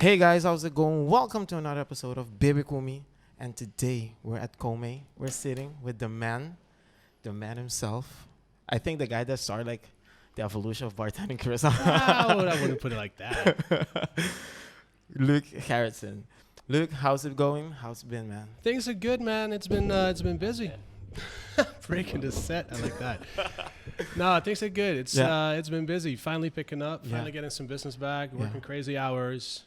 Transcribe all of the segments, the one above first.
Hey guys, how's it going? Welcome to another episode of Bebe Kumi. And today we're at Kome. We're sitting with the man himself. I think the guy that started like the evolution of bartending career. I wouldn't put it like that. Luuk Gerritsen. Luuk, how's it going? How's it been, man? Things are good, man. It's been busy. Breaking the set, I like that. No, things are good. It's been busy. Finally picking up. Finally getting some business back. Working crazy hours.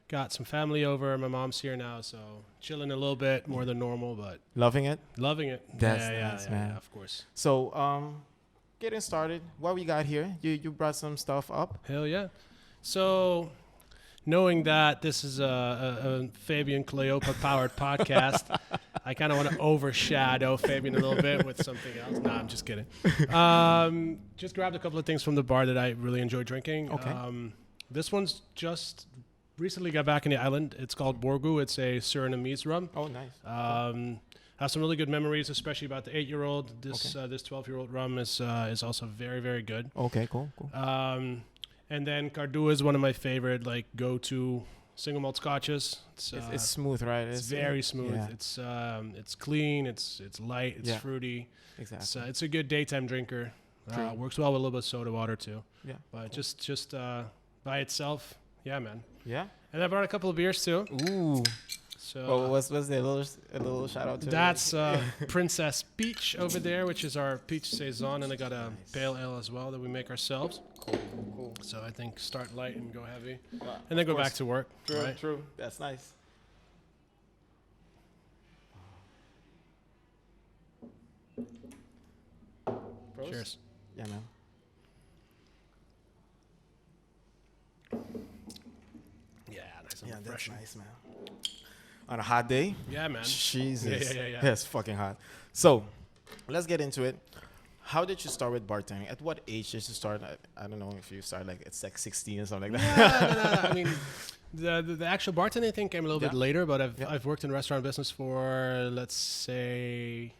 Got some family over. My mom's here now, so chilling a little bit more than normal, but Loving it? loving it. That's nice, man. Yeah, of course. So, getting started. What we got here? You brought some stuff up. Hell yeah. So, knowing that this is a Fabian Cleopa powered podcast, I kind of want to overshadow Fabian a little bit with something else. Nah, I'm just kidding. Just grabbed a couple of things from the bar that I really enjoy drinking. Okay. This one's just recently got back in the island. It's called Borgu. It's a Surinamese rum. Oh, nice. Have some really good memories, especially about the 8-year-old. This 12-year-old rum is also very, very good. Okay, cool. And then Cardua is one of my favorite go-to single malt scotches. It's smooth, right? It's very smooth. Yeah. It's clean. It's light. It's fruity. Exactly. It's a good daytime drinker. Works well with a little bit of soda water too. Yeah. But just by itself, yeah, man. Yeah. And I brought a couple of beers too. Ooh. So Well, what's the little shout out to? that's Princess Peach over there, which is our peach saison, and I got a pale ale as well that we make ourselves. Cool. So I think start light and go heavy, Well, and then of go course. back to work. Right? True. That's nice. Prost. Cheers. Yeah, man. Yeah, nice and Yeah, that's refreshing. nice, man. On a hot day. Yeah, man. Jesus. Yeah. Yeah, it's fucking hot. So, let's get into it. How did you start with bartending? At what age did you start? I don't know if you started it's like 16 or something like that. No. I mean, the actual bartending thing came a little bit later, but I've worked in restaurant business for, let's say,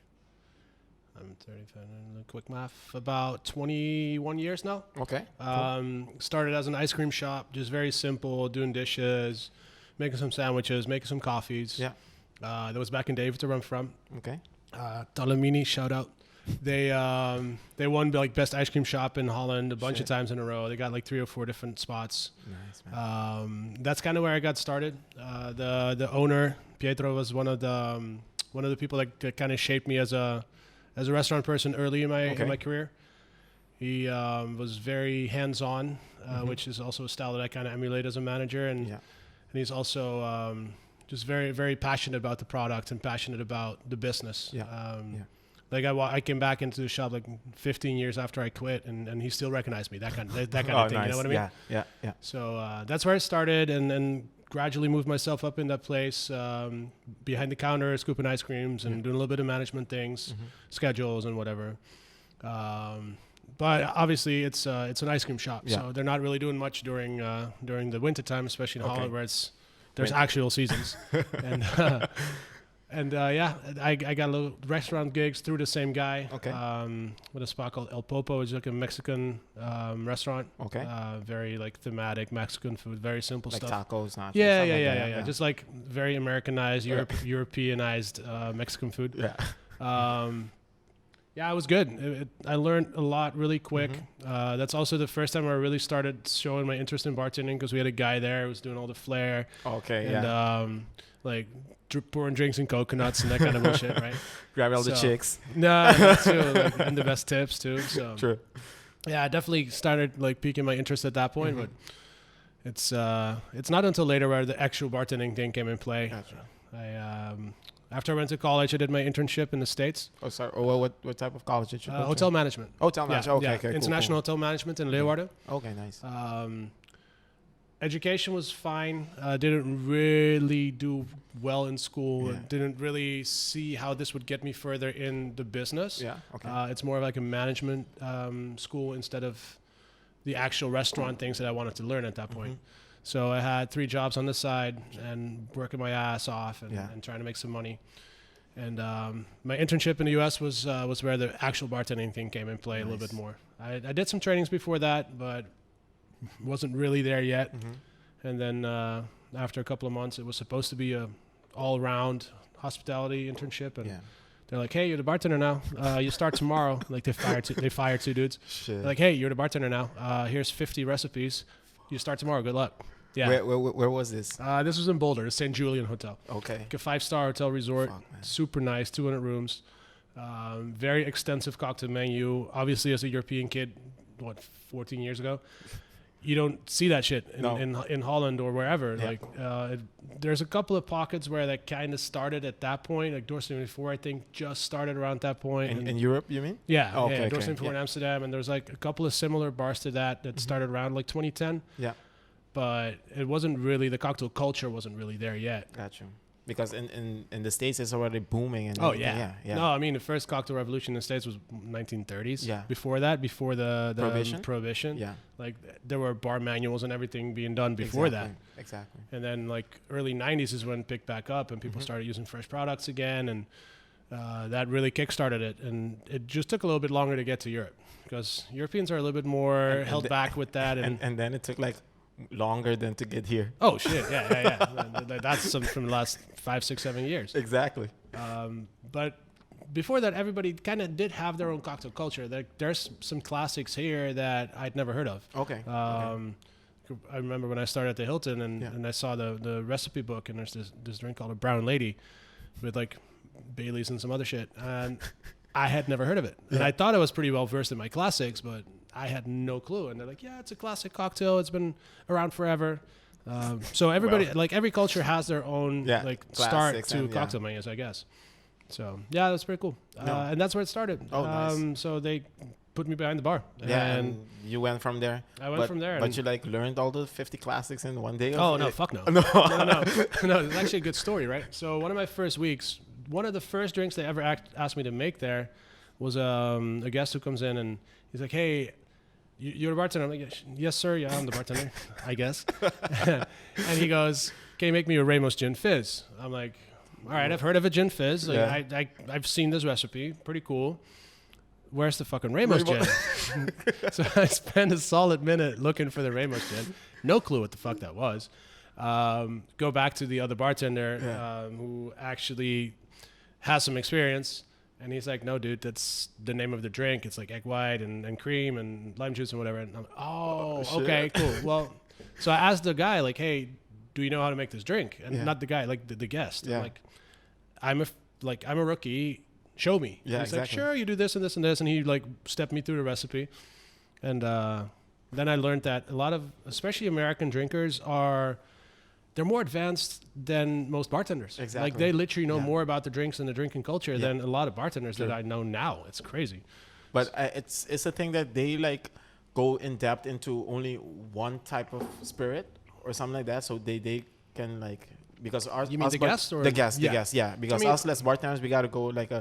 I'm 35, quick math, about 21 years now. Okay. Started as an ice cream shop, just very simple, doing dishes, making some sandwiches, making some coffees. Yeah. That was back in Deventer, where I'm from. Okay. Talamini, shout out. They won best ice cream shop in Holland a bunch of times in a row. They got 3 or 4 different spots. Nice, man. That's kind of where I got started. The owner Pietro was one of the people that kind of shaped me as a restaurant person early in my career. He was very hands-on, which is also a style that I kind of emulate as a manager, and he's also just very, very passionate about the product and passionate about the business. I came back into the shop 15 years after I quit, and he still recognized me. That kind of thing. Nice. You know what I mean? Yeah. So that's where I started, and gradually moved myself up in that place, behind the counter, scooping ice creams and doing a little bit of management things, schedules and whatever. But obviously, it's an ice cream shop, so they're not really doing much during the winter time, especially in Holland, where there's actual seasons. I got a little restaurant gigs through the same guy. Okay. With a spot called El Popo. It's like a Mexican restaurant. Okay. Very thematic Mexican food. Very simple Like stuff. tacos, nachos. Yeah. Just very Americanized, Europeanized Mexican food. Yeah. It was good. I learned a lot really quick. That's also the first time I really started showing my interest in bartending, because we had a guy there who was doing all the flair. Okay. And pouring drinks and coconuts and that kind of bullshit, right? Grab all the chicks. No, that too, and the best tips too. So True. Yeah, I definitely started piquing my interest at that point, but it's not until later where the actual bartending thing came in play. Gotcha. After I went to college, I did my internship in the States. Oh, sorry. What type of college did you go to? Hotel management. Hotel management. Okay. International hotel management in Leeuwarden. Okay, nice. Education was fine. Didn't really do well in school. Yeah. Didn't really see how this would get me further in the business. Yeah. Okay. It's more like a management school instead of the actual restaurant things that I wanted to learn at that point. So I had 3 jobs on the side and working my ass off and trying to make some money. And my internship in the U.S. was where the actual bartending thing came in play a little bit more. I did some trainings before that, but wasn't really there yet. And then after a couple of months. It was supposed to be a all-round hospitality internship, and they're like, "Hey, you're the bartender now. You start tomorrow." Like they fire two dudes. Shit. They're like, "Hey, you're the bartender now. Here's 50 recipes. You start tomorrow. Good luck." Yeah. Where was this? This was in Boulder, the St. Julian Hotel. Okay. Like a 5-star hotel resort. Fuck, man. Super nice, 200 rooms. Very extensive cocktail menu. Obviously, as a European kid, 14 years ago, you don't see that shit in Holland or wherever. Yeah. Like, there's a couple of pockets where that kind of started at that point. Like Door 74, I think, just started around that point. In Europe, you mean? Yeah, Oh, okay, Door okay. 74 in Amsterdam, and there's like a couple of similar bars to that started around like 2010. Yeah. But it wasn't really, the cocktail culture wasn't really there yet. Got you. Because in the States, it's already booming. And yeah. No, I mean, the first cocktail revolution in the States was 1930s. Yeah. Before that, before the Prohibition. Yeah. Like, there were bar manuals and everything being done before that. Exactly. And then, like, early 90s is when it picked back up and people started using fresh products again. And that really kickstarted it. And it just took a little bit longer to get to Europe because Europeans are a little bit more held back with that. And then it took, like, longer than to get here. Oh, shit. Yeah. That's from the last 5, 6, 7 years. Exactly. But before that, everybody kind of did have their own cocktail culture. There's some classics here that I'd never heard of. Okay. I remember when I started at the Hilton and I saw the recipe book, and there's this drink called a Brown Lady with like Baileys and some other shit. And I had never heard of it. And I thought I was pretty well versed in my classics, but I had no clue. And they're like, yeah, it's a classic cocktail. It's been around forever. So everybody, like every culture has their own like start to cocktail menus, I guess. So yeah, that's pretty cool. And that's where it started. Oh, nice. So they put me behind the bar. Yeah, and you went from there. I went from there. But you like learned all the 50 classics in one day? Oh, no, fuck no. No. It's actually a good story, right? So one of my first weeks, one of the first drinks they ever asked me to make there was a guest who comes in and he's like, hey, you're the bartender? I'm like, yes, sir. Yeah, I'm the bartender, I guess. And he goes, can you make me a Ramos gin fizz? I'm like, all right, I've heard of a gin fizz. Like, I've seen this recipe. Pretty cool. Where's the fucking Ramos gin? So I spent a solid minute looking for the Ramos gin. No clue what the fuck that was. Go back to the other bartender who actually has some experience. And he's like, no, dude, that's the name of the drink. It's like egg white and cream and lime juice and whatever. And I'm like, oh, okay, cool. Well, so I asked the guy, like, hey, do you know how to make this drink? And not the guy, like the guest. Yeah. I'm like, I'm a rookie. Show me. Yeah, he's like, sure, you do this and this and this. And he like stepped me through the recipe. And then I learned that a lot of, especially American drinkers they're more advanced than most bartenders. Exactly. Like they literally know more about the drinks and the drinking culture than a lot of bartenders that I know now. It's crazy. But it's a thing that they like go in depth into only one type of spirit or something like that. So they can like, because ours. You mean the guest or the guest? Yeah. Because us less bartenders, we got to go like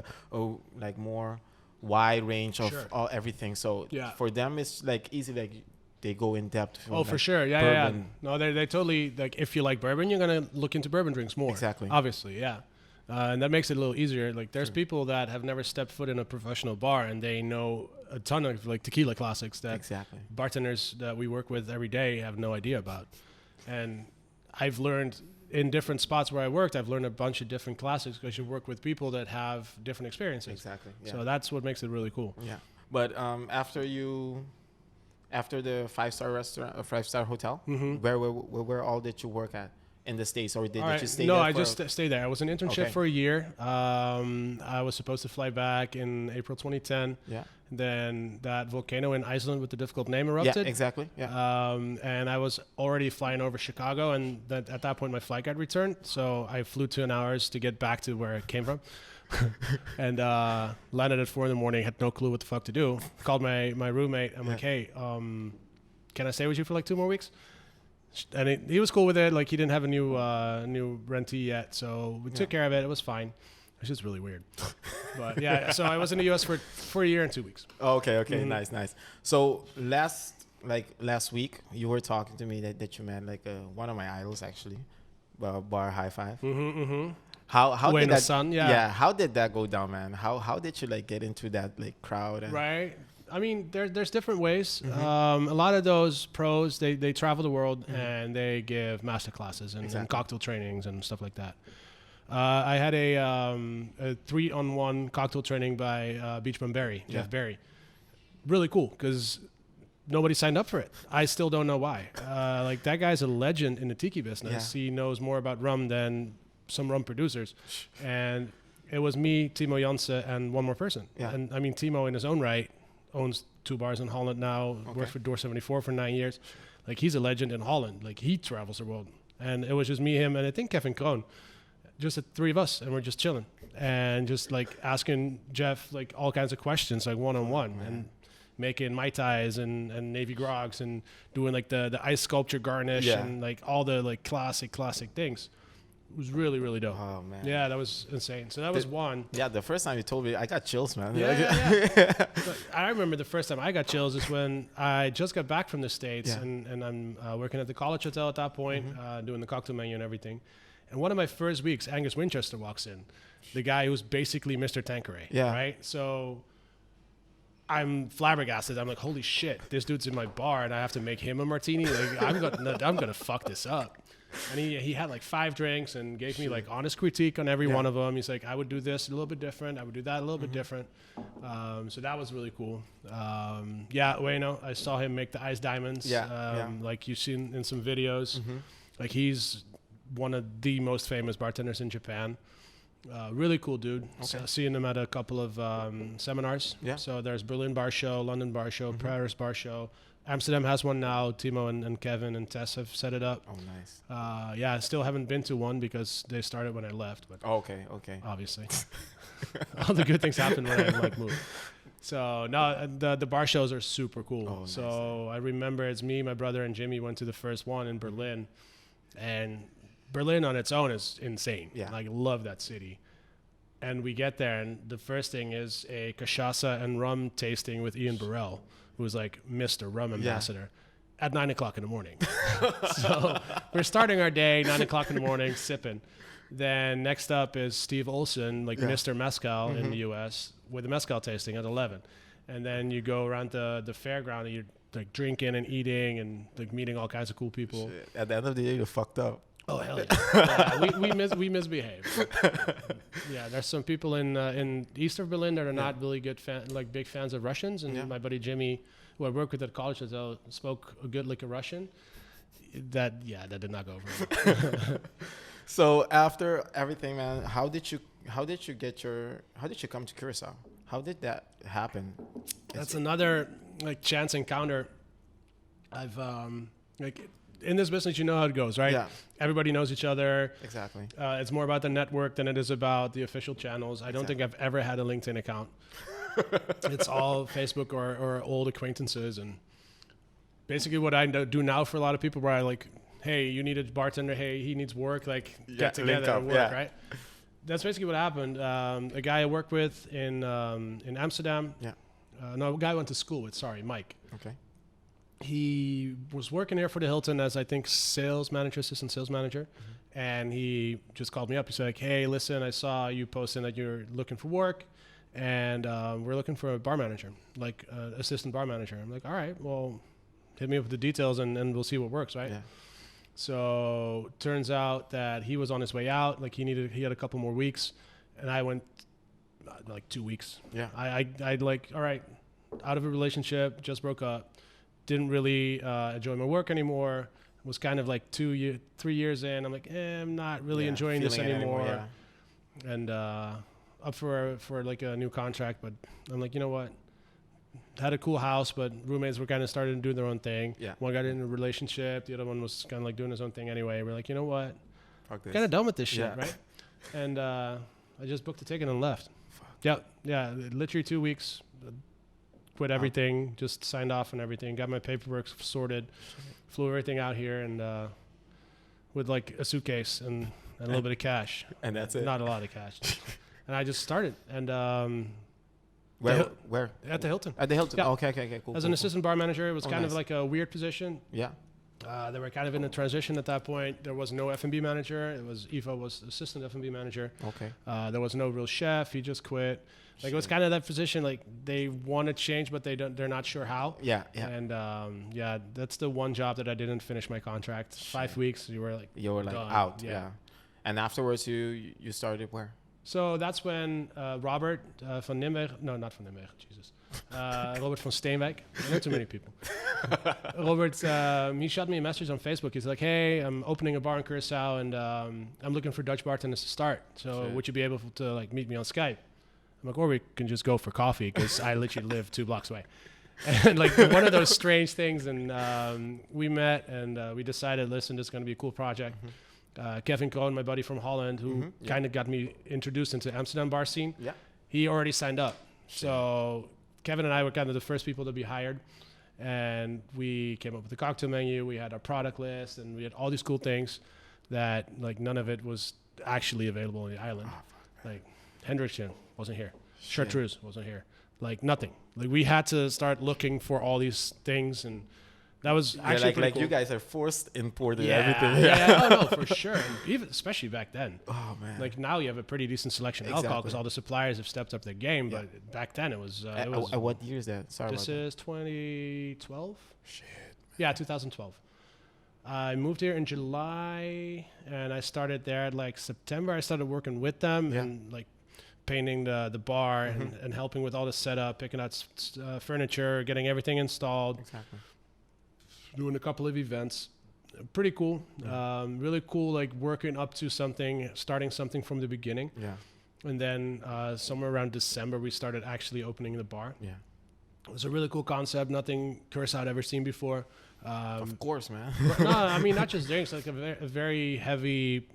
like more wide range of everything. So for them, it's like easy, like they go in depth. Oh, for sure. Yeah. No, they totally, like, if you like bourbon, you're going to look into bourbon drinks more. Exactly. Obviously, yeah. And that makes it a little easier. Like, there's people that have never stepped foot in a professional bar, and they know a ton of, like, tequila classics that bartenders that we work with every day have no idea about. And I've learned in different spots where I worked, I've learned a bunch of different classics because you work with people that have different experiences. Exactly. Yeah. So that's what makes it really cool. Yeah. But after the 5-star restaurant, a 5-star hotel, where all did you work at in the States, or did you stay there? No, I just stayed there. I was an internship for a year. I was supposed to fly back in April 2010. Yeah. Then that volcano in Iceland with the difficult name erupted. Yeah, exactly. Yeah. And I was already flying over Chicago, and at that point my flight got returned. So I flew 2 hours to get back to where I came from. And landed at 4 a.m, had no clue what the fuck to do. Called my roommate. I'm like, hey, can I stay with you for like 2 more weeks? And he was cool with it. Like, he didn't have a new rentee yet, so we took care of it. It was fine. It's just really weird. But yeah, so I was in the US for a year and 2 weeks. Okay. Nice. So last week you were talking to me that you met like one of my idols, actually, Bar High Five. How did that? Sun, how did that go down, man? How did you like get into that like crowd? Right. I mean, there's different ways. A lot of those pros, they travel the world and they give master classes and cocktail trainings and stuff like that. I had a 3-on-1 cocktail training by Beach Bum Barry, Jeff Barry. Really cool because nobody signed up for it. I still don't know why. Like that guy's a legend in the tiki business. He knows more about rum than some rum producers. And it was me, Timo Janse, and one more person. Yeah. And I mean, Timo in his own right owns 2 bars in Holland now, worked for Door 74 for 9 years. Like he's a legend in Holland. Like he travels the world. And it was just me, him, and I think Kevin Kroon. Just the 3 of us, and we're just chilling and just like asking Jeff like all kinds of questions, like one-on-one, and making Mai Tais and Navy Grogs and doing like the ice sculpture garnish and like all the like classic things. It was really, really dope. Oh man. Yeah, that was insane. So that was one. Yeah, the first time you told me, I got chills, man. Yeah. I remember the first time I got chills is when I just got back from the States and I'm working at the College Hotel at that point, doing the cocktail menu and everything. And one of my first weeks, Angus Winchester walks in, the guy who's basically Mr. Tanqueray, right? So I'm flabbergasted. I'm like, holy shit, this dude's in my bar and I have to make him a martini. Like, I'm gonna fuck this up. And he had like 5 drinks and gave me like honest critique on every one of them. He's like, I would do this a little bit different. I would do that a little bit different. So that was really cool. Ueno, I saw him make the ice diamonds. Like you've seen in some videos. Like he's one of the most famous bartenders in Japan. Really cool dude. So seeing him at a couple of seminars. So there's Berlin Bar Show, London Bar Show, Paris Bar Show. Amsterdam has one now. Timo and Kevin and Tess have set it up. Oh, nice. I still haven't been to one because they started when I left. But okay. Obviously, all the good things happen when I like move. So no, the bar shows are super cool. Oh, nice. So I remember it's me, my brother, and Jimmy went to the first one in Berlin, and Berlin on its own is insane. Yeah, like love that city. And we get there, and the first thing is a cachaça and rum tasting with Ian Burrell, who's like Mr. Rum Ambassador, at 9 o'clock in the morning. So we're starting our day, 9 o'clock in the morning, sipping. Then next up is Steve Olson, like Mr. Mezcal in the U.S., with a mezcal tasting at 11. And then you go around the fairground, and you're like drinking and eating and like meeting all kinds of cool people. Shit. At the end of the day, you're fucked up. Oh hell yeah! We misbehave. Yeah, there's some people in east of Berlin that are not really big fans of Russians, and my buddy Jimmy, who I work with at college, spoke a good lick of Russian. That did not go over well. So after everything, man, how did you come to Curacao? How did that happen? That's another like chance encounter. I've in this business, you know how it goes, right? Yeah. Everybody knows each other. Exactly. It's more about the network than it is about the official channels. I don't think I've ever had a LinkedIn account. It's all Facebook or old acquaintances. And basically what I do now for a lot of people where I like, hey, you need a bartender. Hey, he needs work. Like get together and work, right? That's basically what happened. A guy I worked with in Amsterdam. Yeah. No, a guy I went to school with. Sorry, Mike. Okay. He was working here for the Hilton as I think assistant sales manager. And he just called me up. He said like, hey, listen, I saw you posting that you're looking for work and we're looking for a bar manager, like assistant bar manager. I'm like, all right, well, hit me up with the details and we'll see what works, right? Yeah. So turns out that he was on his way out. Like he had a couple more weeks and I went like 2 weeks. Yeah. I'd like, all right, out of a relationship, just broke up. Didn't really enjoy my work anymore. Was kind of like 3 years in. I'm like, I'm not really enjoying this anymore. And up for like a new contract, but I'm like, you know what? Had a cool house, but roommates were kind of starting to do their own thing. Yeah. One got in a relationship, the other one was kind of like doing his own thing anyway. We're like, you know what? Kind of done with this shit, right? And I just booked a ticket and left. Fuck. Yeah, literally 2 weeks. Quit everything, just signed off and everything, got my paperwork sorted, flew everything out here and with like a suitcase and a little bit of cash. And that's it? Not a lot of cash. And I just started. And where? At the Hilton. At the Hilton. Yeah. Okay, cool. As an assistant bar manager, it was kind of like a weird position. Yeah. They were kind of in a transition at that point. There was no F&B manager. Ivo was assistant F&B manager. Okay. There was no real chef. He just quit. Like it was kind of that position. Like they want to change, but they're not sure how. Yeah, yeah. And that's the one job that I didn't finish my contract. 5 weeks. You were like done. Out. Yeah. And afterwards, you started where? So that's when Robert van Nimweg, no, not van Nimweg, Jesus. Robert van Steenwijk. I know too many people. Robert, he shot me a message on Facebook. He's like, hey, I'm opening a bar in Curaçao and I'm looking for Dutch bartenders to start. So would you be able to like meet me on Skype? I'm like, or we can just go for coffee because I literally live 2 blocks away. And like one of those strange things. And we met and we decided, listen, this is going to be a cool project. Kevin Kroon, my buddy from Holland, who kind of got me introduced into Amsterdam bar scene. Yeah. He already signed up. So Kevin and I were kind of the first people to be hired. And we came up with a cocktail menu. We had our product list and we had all these cool things that like none of it was actually available on the island. Like Hendrickson wasn't here. Chartreuse wasn't here. Like nothing. Like we had to start looking for all these things and that was actually pretty cool. You guys are forced importing everything. Oh no, for sure. And even especially back then. Oh man. Like now you have a pretty decent selection of alcohol because all the suppliers have stepped up their game. Yeah. But back then it was. What year is that? Sorry. This is 2012. Shit. Yeah, 2012. I moved here in July and I started there at like September. I started working with them and like painting the bar and helping with all the setup, picking out furniture, getting everything installed. Exactly. Doing a couple of events. Pretty cool. Really cool, like working up to something, starting something from the beginning. Yeah. And then somewhere around December, we started actually opening the bar. Yeah. It was a really cool concept. Nothing Curaçao had ever seen before. Of course, man. No, I mean, not just drinks, like a very heavy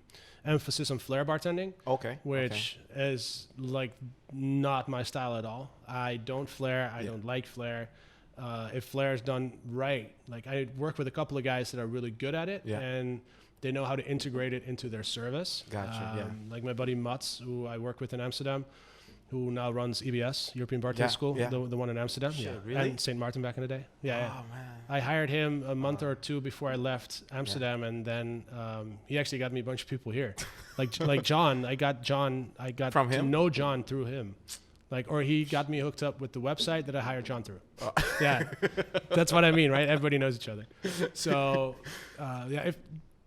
emphasis on flair bartending. Okay. Which is like not my style at all. I don't flair. I don't like flair. If flair is done right, like I work with a couple of guys that are really good at it and they know how to integrate it into their service. Gotcha. Like my buddy Mats, who I work with in Amsterdam, who now runs EBS, European Bartender School, the one in Amsterdam. Really? And St. Martin back in the day. Man. I hired him a month or two before I left Amsterdam and then he actually got me a bunch of people here. like John, I got from to know John through him. Like, or he got me hooked up with the website that I hired John through. Oh. Yeah, that's what I mean, right? Everybody knows each other. So,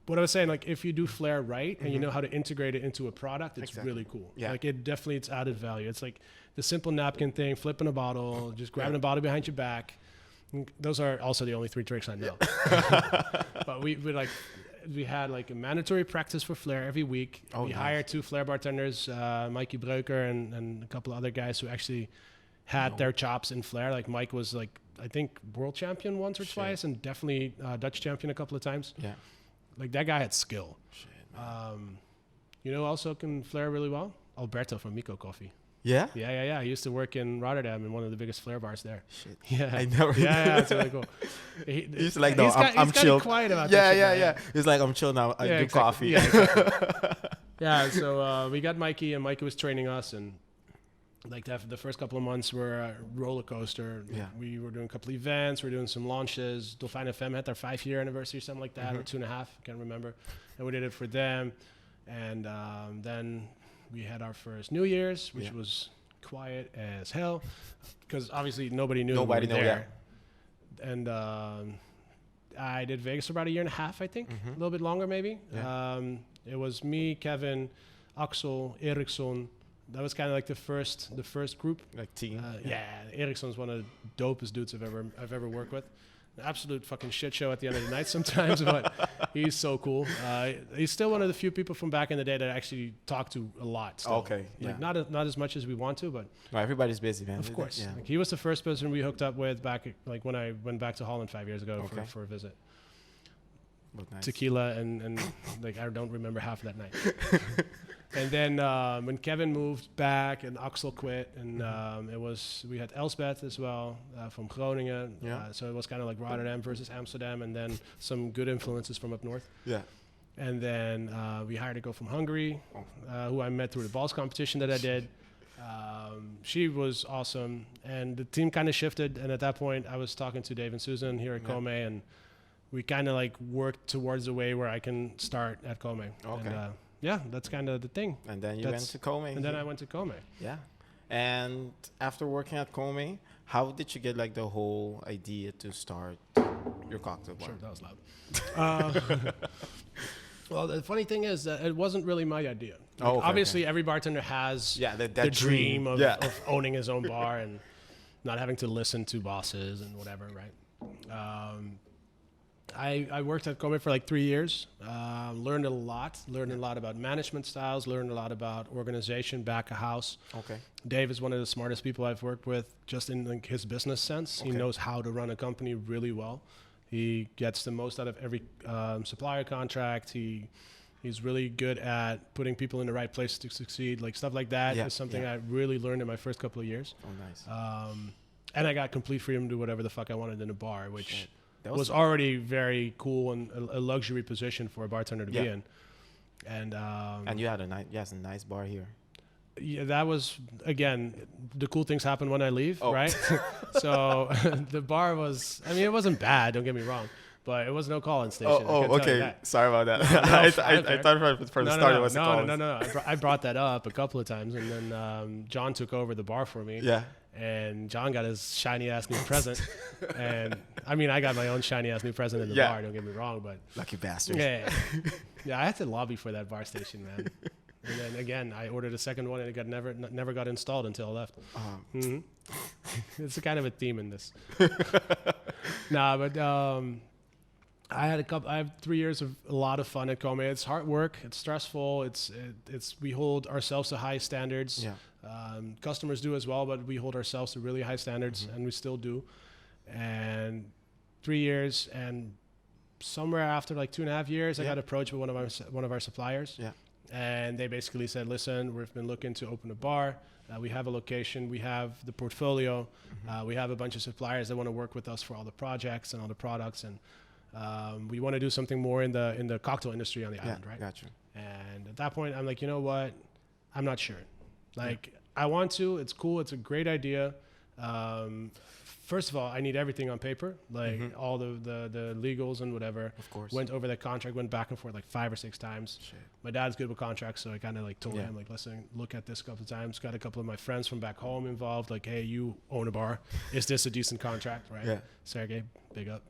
what I was saying, like, if you do flair right and you know how to integrate it into a product, it's really cool. Yeah. Like, it's added value. It's like the simple napkin thing, flipping a bottle, just grabbing a bottle behind your back. Those are also the only 3 tricks I know. But we had like a mandatory practice for flair every week. We hired 2 flair bartenders, Mikey Breuker and a couple of other guys who actually had their chops in flair. Like Mike was like, I think world champion once or twice and definitely Dutch champion a couple of times. Yeah. Like that guy had skill. You know, also can flair really well? Alberto from Miko Coffee. Yeah? Yeah. He used to work in Rotterdam in one of the biggest flair bars there. Shit. Yeah. I never. Yeah, it's really cool. He's like, no, I'm chill. He's quiet about Yeah. He's like, I'm chill now. I do coffee. Yeah, exactly. So we got Mikey, and Mikey was training us, and like the first couple of months were a roller coaster. Yeah. We were doing a couple of events. We were doing some launches. Dolfijn FM had their 5-year anniversary, something like that, or 2.5. I can't remember. And we did it for them. And then we had our first New Year's, which was quiet as hell because obviously nobody knew we were there. And I did Vegas for about 1.5 years, I think, a little bit longer maybe. Yeah. It was me, Kevin, Axel, Eriksson. That was kind of like the first group. Like team. Eriksson's one of the dopest dudes I've ever worked with. An absolute fucking shit show at the end of the night sometimes, but he's so cool. He's still one of the few people from back in the day that I actually talk to a lot. Still. Okay, like not as much as we want to, but everybody's busy, man. Of course, like he was the first person we hooked up with back, like when I went back to Holland 5 years ago for a visit. Nice. Tequila and like I don't remember half of that night. And then when Kevin moved back and Axel quit, and we had Elsbeth as well from Groningen. So it was kind of like Rotterdam versus Amsterdam, and then some good influences from up north. Yeah. And then we hired a girl from Hungary, who I met through the balls competition that I did. She was awesome, and the team kind of shifted. And at that point, I was talking to Dave and Susan here at Kome, and we kind of like worked towards a way where I can start at Kome. Okay. And, yeah, that's kind of the thing. And then you went to Kome. And then I went to Kome. Yeah. And after working at Kome, how did you get like the whole idea to start your cocktail bar? Sure, that was loud. Well, the funny thing is that it wasn't really my idea. Like, obviously, every bartender has the dream of owning his own bar and not having to listen to bosses and whatever, right? I worked at Kome for like 3 years, learned a lot about management styles, learned a lot about organization, back of house. Okay. Dave is one of the smartest people I've worked with just in like his business sense. Okay. He knows how to run a company really well. He gets the most out of every supplier contract. He's really good at putting people in the right place to succeed. Like stuff like that is something I really learned in my first couple of years. Oh, nice. And I got complete freedom to do whatever the fuck I wanted in a bar, which was already very cool and a luxury position for a bartender to be in. And you had a nice bar here. Yeah, that was, again, the cool things happen when I leave, right? So the bar was, I mean, it wasn't bad, don't get me wrong, but it was no call-in station. Okay. Sorry about that. I thought from the start it was No. I brought that up a couple of times, and then John took over the bar for me. Yeah. And John got his shiny-ass new present. And, I mean, I got my own shiny-ass new present in the bar, don't get me wrong, but... Lucky bastard. Yeah, I had to lobby for that bar station, man. And then again, I ordered a second one, and it never got installed until I left. It's a kind of a theme in this. But I have 3 years of a lot of fun at Kome. It's hard work. It's stressful. We hold ourselves to high standards. Yeah. Customers do as well, but we hold ourselves to really high standards, and we still do. And 3 years, and somewhere after like 2.5 years, I got approached by one of our suppliers. Yeah. And they basically said, listen, we've been looking to open a bar. We have a location. We have the portfolio. We have a bunch of suppliers that want to work with us for all the projects and all the products. And we want to do something more in the cocktail industry on the island, right? Gotcha. And at that point, I'm like, you know what? I'm not sure. Like, I want to. It's cool. It's a great idea. First of all, I need everything on paper, like all the legals and whatever. Of course. Went over that contract, went back and forth like 5 or 6 times. Shit. My dad's good with contracts, so I kind of like told him, like, listen, look at this a couple of times. Got a couple of my friends from back home involved, like, hey, you own a bar. Is this a decent contract, right? Yeah. Sergey, big up.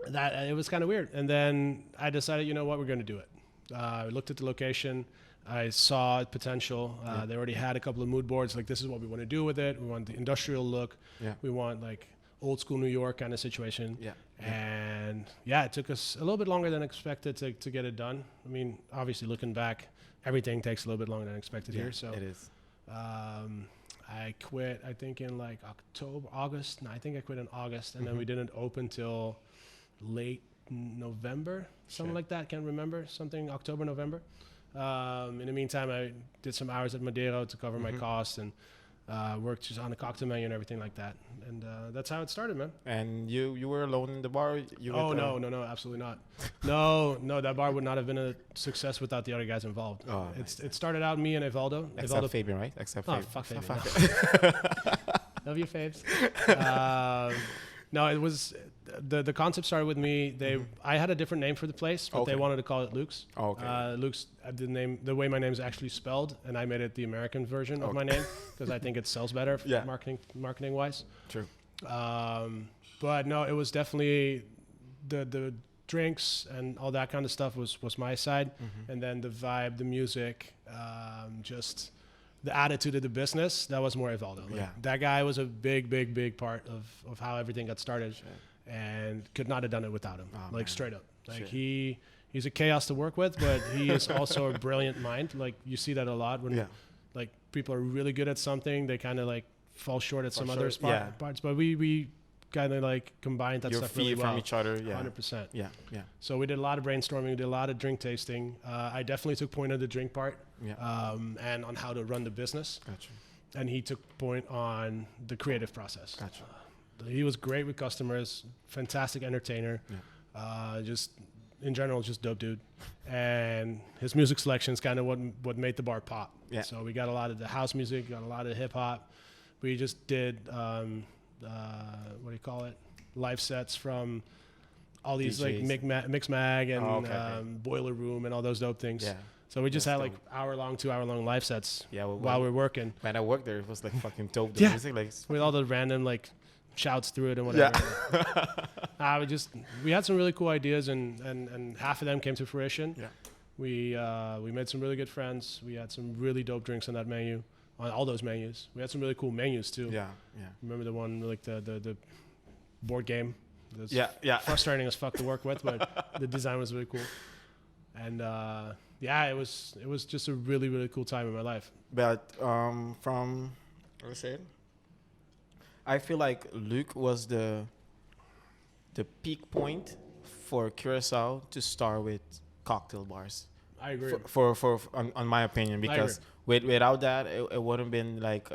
That it was kind of weird. And then I decided, you know what, we're going to do it. I looked at the location. I saw potential. They already had a couple of mood boards. Like, this is what we want to do with it. We want the industrial look. Yeah. We want like old school New York kind of situation. Yeah. And it took us a little bit longer than expected to get it done. I mean, obviously looking back, everything takes a little bit longer than expected here. So it is. I quit, I think in like August. No, I think I quit in August, and then we didn't open till late November, something like that. Can't remember. Something October, November. In the meantime, I did some hours at Madeira to cover my costs and worked just on the cocktail menu and everything like that. And that's how it started, man. And you were alone in the bar? No, absolutely not. No, that bar would not have been a success without the other guys involved. Oh, it started out me and Evaldo. Except Fabian, right? Except Fabian. Fuck Fabian. Love you, Fabes. No, it was the concept started with me. I had a different name for the place, but they wanted to call it Luke's. Oh, okay. Luke's the way my name is actually spelled, and I made it the American version of my name because I think it sells better marketing wise. True. But no, it was definitely the drinks and all that kind of stuff was my side, and then the vibe, the music, just the attitude of the business, that was more Evaldo. That guy was a big part of how everything got started. Shit. And could not have done it without him. Straight up. Like he's a chaos to work with, but he is also a brilliant mind. Like you see that a lot when like people are really good at something, they kind of like fall short at some other parts. But we kind of like combined that stuff really well. From each other, 100%. Yeah. So we did a lot of brainstorming, we did a lot of drink tasting. I definitely took point of the drink part, and on how to run the business. Gotcha. And he took point on the creative process. Gotcha. He was great with customers, fantastic entertainer, just in general, just dope dude. And his music selection is kind of what made the bar pop. Yeah. So we got a lot of the house music, got a lot of hip hop. We just did, what do you call it? live sets from all these like DJs. Mix Mag and Okay. Boiler Room and all those dope things. Yeah. So we just That's had like dope. 2-hour-long live sets Yeah. while we're working When I worked there, it was like fucking dope. The Yeah. music, like with all the random like shouts through it and whatever. yeah. We had some really cool ideas and half of them came to fruition. Yeah. We made some really good friends. We had some really dope drinks on that menu, on all those menus. We had some really cool menus too. Yeah. Yeah. Remember the one like the board game? It was Yeah. frustrating as fuck to work with, but the design was really cool. And yeah, it was just a really really cool time in my life. But from let's say, I feel like Luuk was the peak point for Curacao to start with cocktail bars. I agree. On my opinion, because without that, it wouldn't been like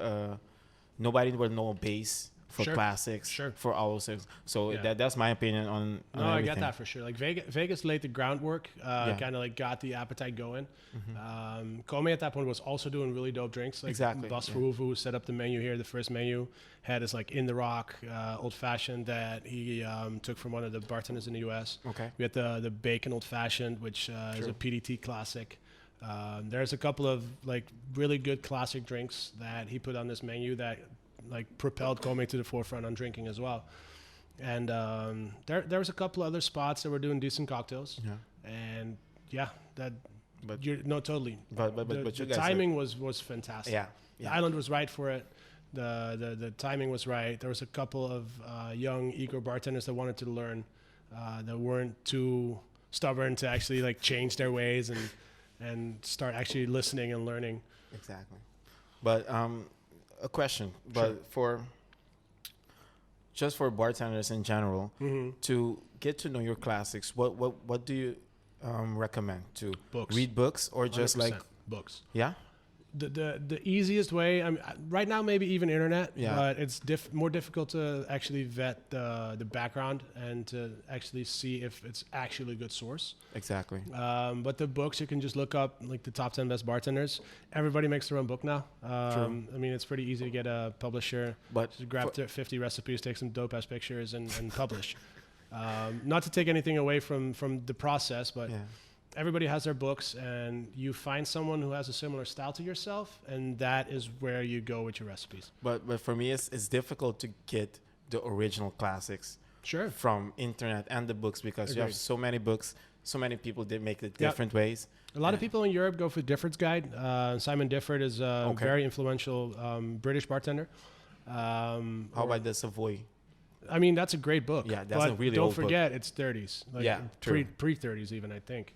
nobody would know a base for Sure. classics, Sure. for all those things. So Yeah. that's my opinion on No, I everything. get that for sure. Like Vegas laid the groundwork, Yeah. kind of like got the appetite going. Kome at that point was also doing really dope drinks. Like Exactly, Bas yeah. Verhoeven set up the menu here. The first menu had his like in the rock old fashioned that he took from one of the bartenders in the U.S. Okay. We had the bacon old fashioned, which is True. a PDT classic. There's a couple of like really good classic drinks that he put on this menu that like propelled Kome to the forefront on drinking as well. And there was a couple other spots that were doing decent cocktails. Yeah. And yeah, that But totally. but The you guys timing was fantastic. yeah. The Yeah. island was right for it. The timing was right. There was a couple of young eager bartenders that wanted to learn, that weren't too stubborn to actually like change their ways and start actually listening and learning. Exactly. But a question, but for just for bartenders in general, to get to know your classics, what do you recommend? To Books. read books or just like 100% books. yeah? The easiest way, I mean, right now maybe even internet, Yeah. but it's more difficult to actually vet the background and to actually see if it's actually a good source. Exactly. But the books, you can just look up like the top 10 best bartenders. Everybody makes their own book now. I mean, it's pretty easy to get a publisher. But Just grab 50 recipes, take some dope ass pictures, and publish. Not to take anything away from the process, but yeah. everybody has their books, and you find someone who has a similar style to yourself, and that is where you go with your recipes. But for me, it's difficult to get the original classics Sure. from internet and the books because you have Agreed. so many books, so many people did make it different ways. A lot of people in Europe go for Difford's Guide. Simon Difford is a Okay. very influential British bartender. How about the Savoy? I mean, that's a great book. Yeah, that's a but really don't old book. forget, it's 30s. Like Yeah, true. pre 30s even, I think.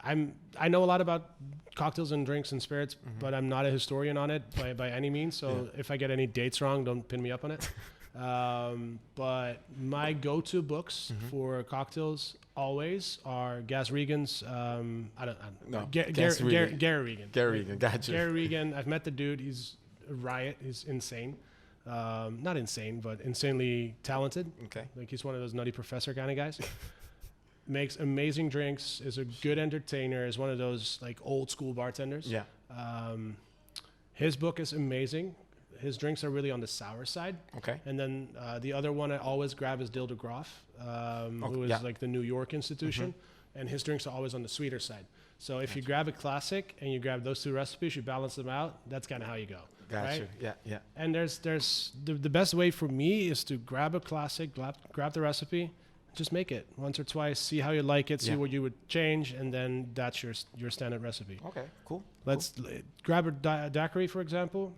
I know a lot about cocktails and drinks and spirits, but I'm not a historian on it by any means. So Yeah. if I get any dates wrong, don't pin me up on it. But my go-to books for cocktails always are Gaz Regan's. No, Gary Gaz Regan. Regan. Gary Regan, gotcha. Gary Regan. I've met the dude. He's a riot. He's insane. Not insane, but insanely talented. Okay. Like he's one of those nutty professor kind of guys. Makes amazing drinks. Is a good entertainer. Is one of those like old school bartenders. Yeah. His book is amazing. His drinks are really on the sour side. Okay. And then the other one I always grab is Dil de Graaf, who is yeah. like the New York institution, and his drinks are always on the sweeter side. So if you grab a classic and you grab those two recipes, you balance them out. That's kind of how you go. Gotcha. Right? Yeah. Yeah. And there's the best way for me is to grab a classic, grab the recipe, just make it once or twice, see how you like it, see Yeah. what you would change, and then that's your standard recipe. Okay. Cool. Let's grab a daiquiri, for example.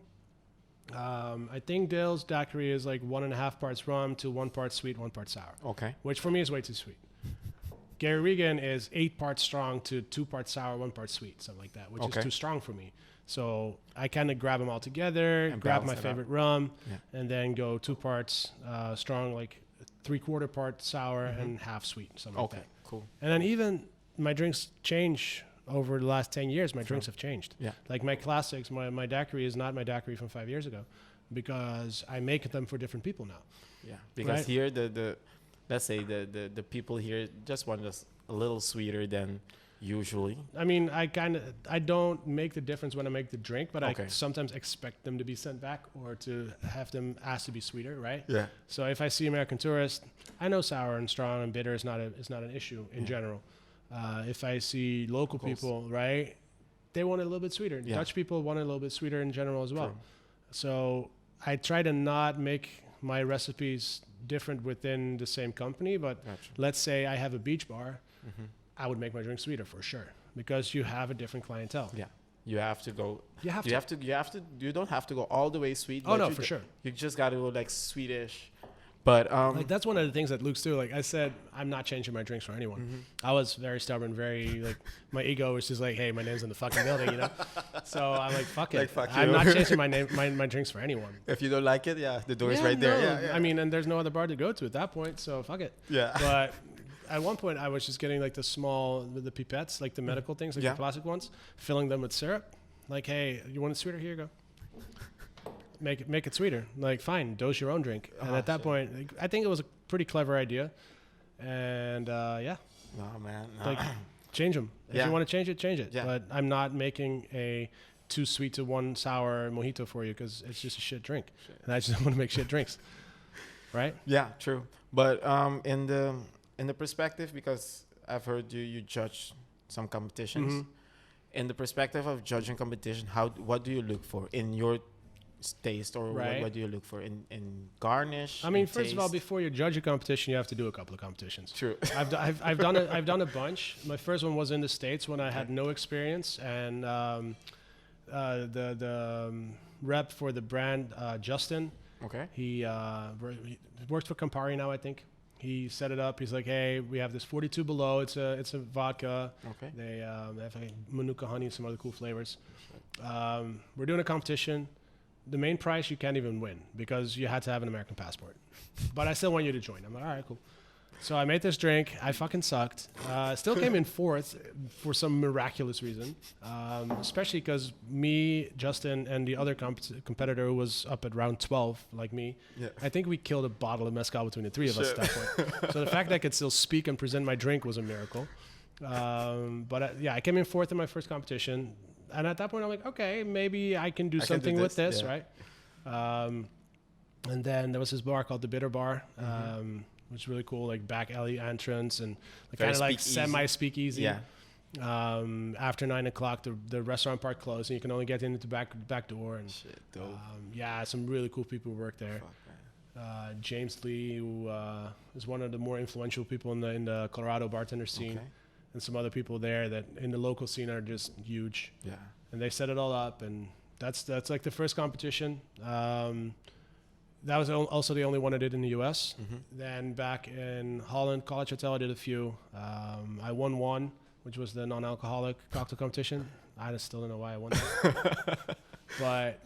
I think Dale's daiquiri is like 1.5 parts rum to 1 part sweet, 1 part sour, Okay. which for me is way too sweet. Gary Regan is 8 parts strong to 2 parts sour, 1 part sweet, something like that, which Okay. is too strong for me. So I kind of grab them all together, And grab balance my it out. favorite rum, Yeah. and then go 2 parts strong, like 3/4 part sour and half sweet, something like Okay. that. Cool. And then even my drinks change over the last 10 years. My drinks have changed. Yeah. Like my classics, my daiquiri is not my daiquiri from 5 years ago because I make them for different people now. Yeah. Because Right. here the let's say the people here just want us a little sweeter than Usually. I mean, I don't make the difference when I make the drink, but I sometimes expect them to be sent back or to have them asked to be sweeter, right? Yeah. So if I see American tourist, I know sour and strong and bitter is not an issue in general. If I see local people, right, they want it a little bit sweeter. Yeah. Dutch people want it a little bit sweeter in general as well. True. So I try to not make my recipes different within the same company, but let's say I have a beach bar. I would make my drink sweeter for sure because you have a different clientele. Yeah. You have to go. You have to. You don't have to go all the way sweet. Oh no, for sure. You just got to go like Swedish. But like that's one of the things that Luke's too. Like I said, I'm not changing my drinks for anyone. I was very stubborn, very like my ego was just like, hey, my name's in the fucking building, you know. So I'm like, fuck it. I'm not changing my drinks for anyone. If you don't like it, the door is right there. Yeah. I mean, and there's no other bar to go to at that point, so fuck it. Yeah. But at one point, I was just getting like the pipettes, like the medical things, like the plastic ones, filling them with syrup. Like, hey, you want it sweeter? Here you go. Make it sweeter. Like, fine, dose your own drink. And at that point, like, I think it was a pretty clever idea. And yeah. No, man. No. Like, change them. If you want to change it, change it. Yeah. But I'm not making a 2 sweet to 1 sour mojito for you because it's just a shit drink. And I just want to make shit drinks. Right? Yeah, true. But in the perspective, because I've heard you judge some competitions. In the perspective of judging competition, what do you look for in your taste, or what do you look for in garnish? I mean, first of all, before you judge a competition, you have to do a couple of competitions. True. I've done a bunch. My first one was in the States when I had no experience, and the rep for the brand, Justin. Okay. He works for Campari now, I think. He set it up. He's like, hey, we have this 42 below. It's a vodka. Okay. They have like Manuka honey and some other cool flavors. We're doing a competition. The main prize you can't even win because you had to have an American passport. But I still want you to join. I'm like, all right, cool. So I made this drink. I fucking sucked. Still came in 4th for some miraculous reason. Especially because me, Justin, and the other competitor who was up at round 12, like me, I think we killed a bottle of mezcal between the 3 of us at that point. So the fact that I could still speak and present my drink was a miracle. But I came in 4th in my first competition. And at that point, I'm like, okay, maybe I can do something with this, right? And then there was this bar called the Bitter Bar. Which is really cool, like back alley entrance and kind of like semi-speakeasy. Yeah. After 9 o'clock, the restaurant part closed, and you can only get into the back door. And some really cool people who work there. James Lee, who is one of the more influential people in the Colorado bartender scene, and some other people there that in the local scene are just huge. Yeah. And they set it all up, and that's like the first competition. That was also the only one I did in the U.S. Then back in Holland, College Hotel, I did a few. I won one, which was the non-alcoholic cocktail competition. I still don't know why I won that. But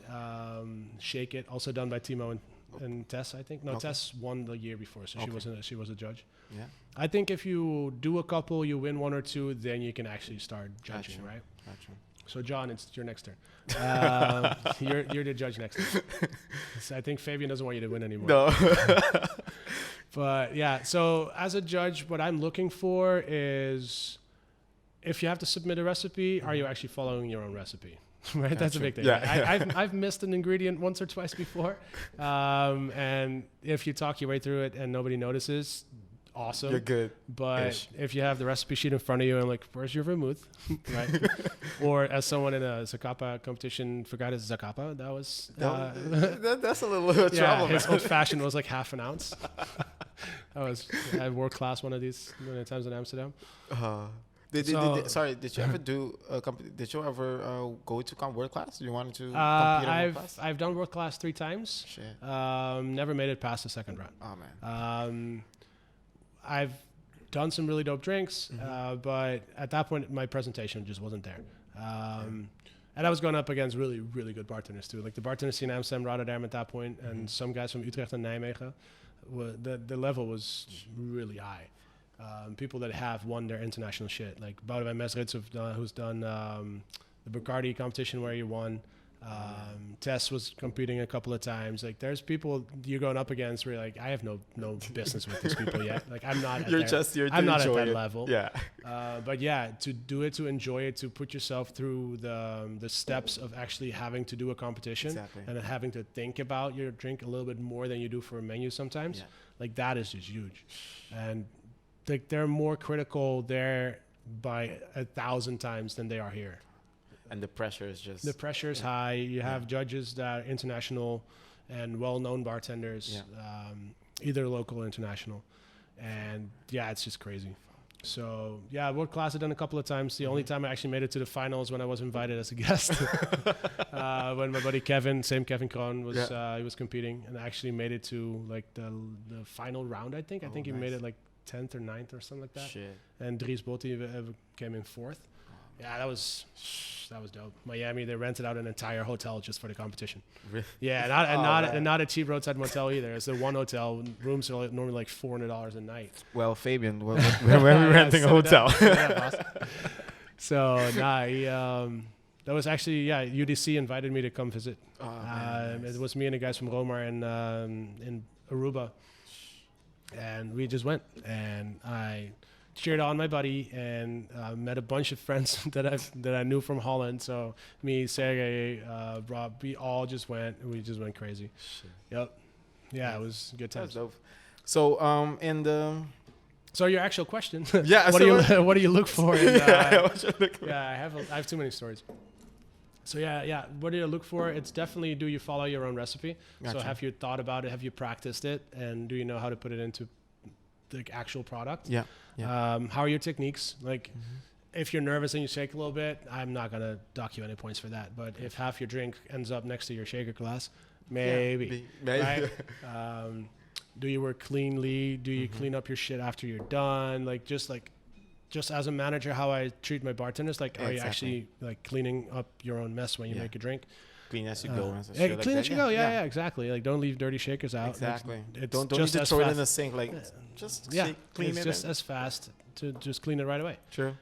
Shake It, also done by Timo and Tess, I think. No, Tess won the year before, so she was a judge. Yeah. I think if you do a couple, you win 1 or 2, then you can actually start judging, right? Gotcha. So John, it's your next turn. You're the judge next time. So I think Fabian doesn't want you to win anymore. No. But yeah, so as a judge, what I'm looking for is if you have to submit a recipe, are you actually following your own recipe? Right, that's a big thing. Yeah. I've missed an ingredient once or twice before, and if you talk your way through it and nobody notices, awesome. You're good. But if you have the recipe sheet in front of you and like, where's your vermouth? Right. Or as someone in a Zacapa competition forgot his Zacapa, that was that's a little trouble. His old fashioned was like half an ounce. I world class one of these many times in Amsterdam. Did you ever do did you ever go to world class? Do you wanted to compete in world class? I've done world class 3 times. Shit. Never made it past the second round. Oh man. I've done some really dope drinks, but at that point my presentation just wasn't there. And I was going up against really, really good bartenders too. Like the bartender scene in Amsterdam, Rotterdam at that point, and some guys from Utrecht and Nijmegen. The level was really high. People that have won their international shit, like Boudewijn Mesrits, who's done the Bacardi competition where he won. Tess was competing a couple of times. Like, there's people you're going up against where you're like, I have no business with these people yet. Like, I'm not. I'm not at that level. Yeah. But yeah, to do it, to enjoy it, to put yourself through the steps of actually having to do a competition and then having to think about your drink a little bit more than you do for a menu sometimes. Yeah. Like, that is just huge, and like they're more critical there by 1,000 times than they are here. And the pressure is just... The pressure is high. You have judges that are international and well-known bartenders, either local or international. And, yeah, it's just crazy. So, yeah, World Class I've done a couple of times. The only time I actually made it to the finals when I was invited as a guest. When my buddy Kevin Kroon, was he was competing. And I actually made it to, like, the final round, I think. I think he made it, like, 10th or 9th or something like that. Shit. And Dries Botti came in 4th. Yeah, that was dope. Miami, they rented out an entire hotel just for the competition. Really? Yeah, and not a cheap roadside motel either. It's the one hotel. Rooms are normally like $400 a night. Well, Fabian, when are we renting a hotel? So, that was actually, UDC invited me to come visit. Nice. It was me and the guys from Roma in Aruba. And we just went, and I cheered on my buddy and met a bunch of friends that I knew from Holland. So me, Sergey, Rob, we all just went, and we just went crazy. Shit. Yep. Yeah, it was a good time. So So your actual question. Yeah. What do you look for? In, what you look for? Yeah, I have too many stories. So yeah. What do you look for? It's definitely, do you follow your own recipe? Gotcha. So have you thought about it? Have you practiced it? And do you know how to put it into the actual product? Yeah. How are your techniques? Like, if you're nervous and you shake a little bit, I'm not gonna dock you any points for that. But if half your drink ends up next to your shaker glass, maybe. Right? Do you work cleanly? Do you clean up your shit after you're done? Just as a manager, how I treat my bartenders, like, are you actually like cleaning up your own mess when you make a drink? Clean as you go. Clean as you go. Yeah, exactly. Like, don't leave dirty shakers out. Exactly. Like, don't need to throw it in the sink. Like, just clean it. It's just as fast to just clean it right away. True.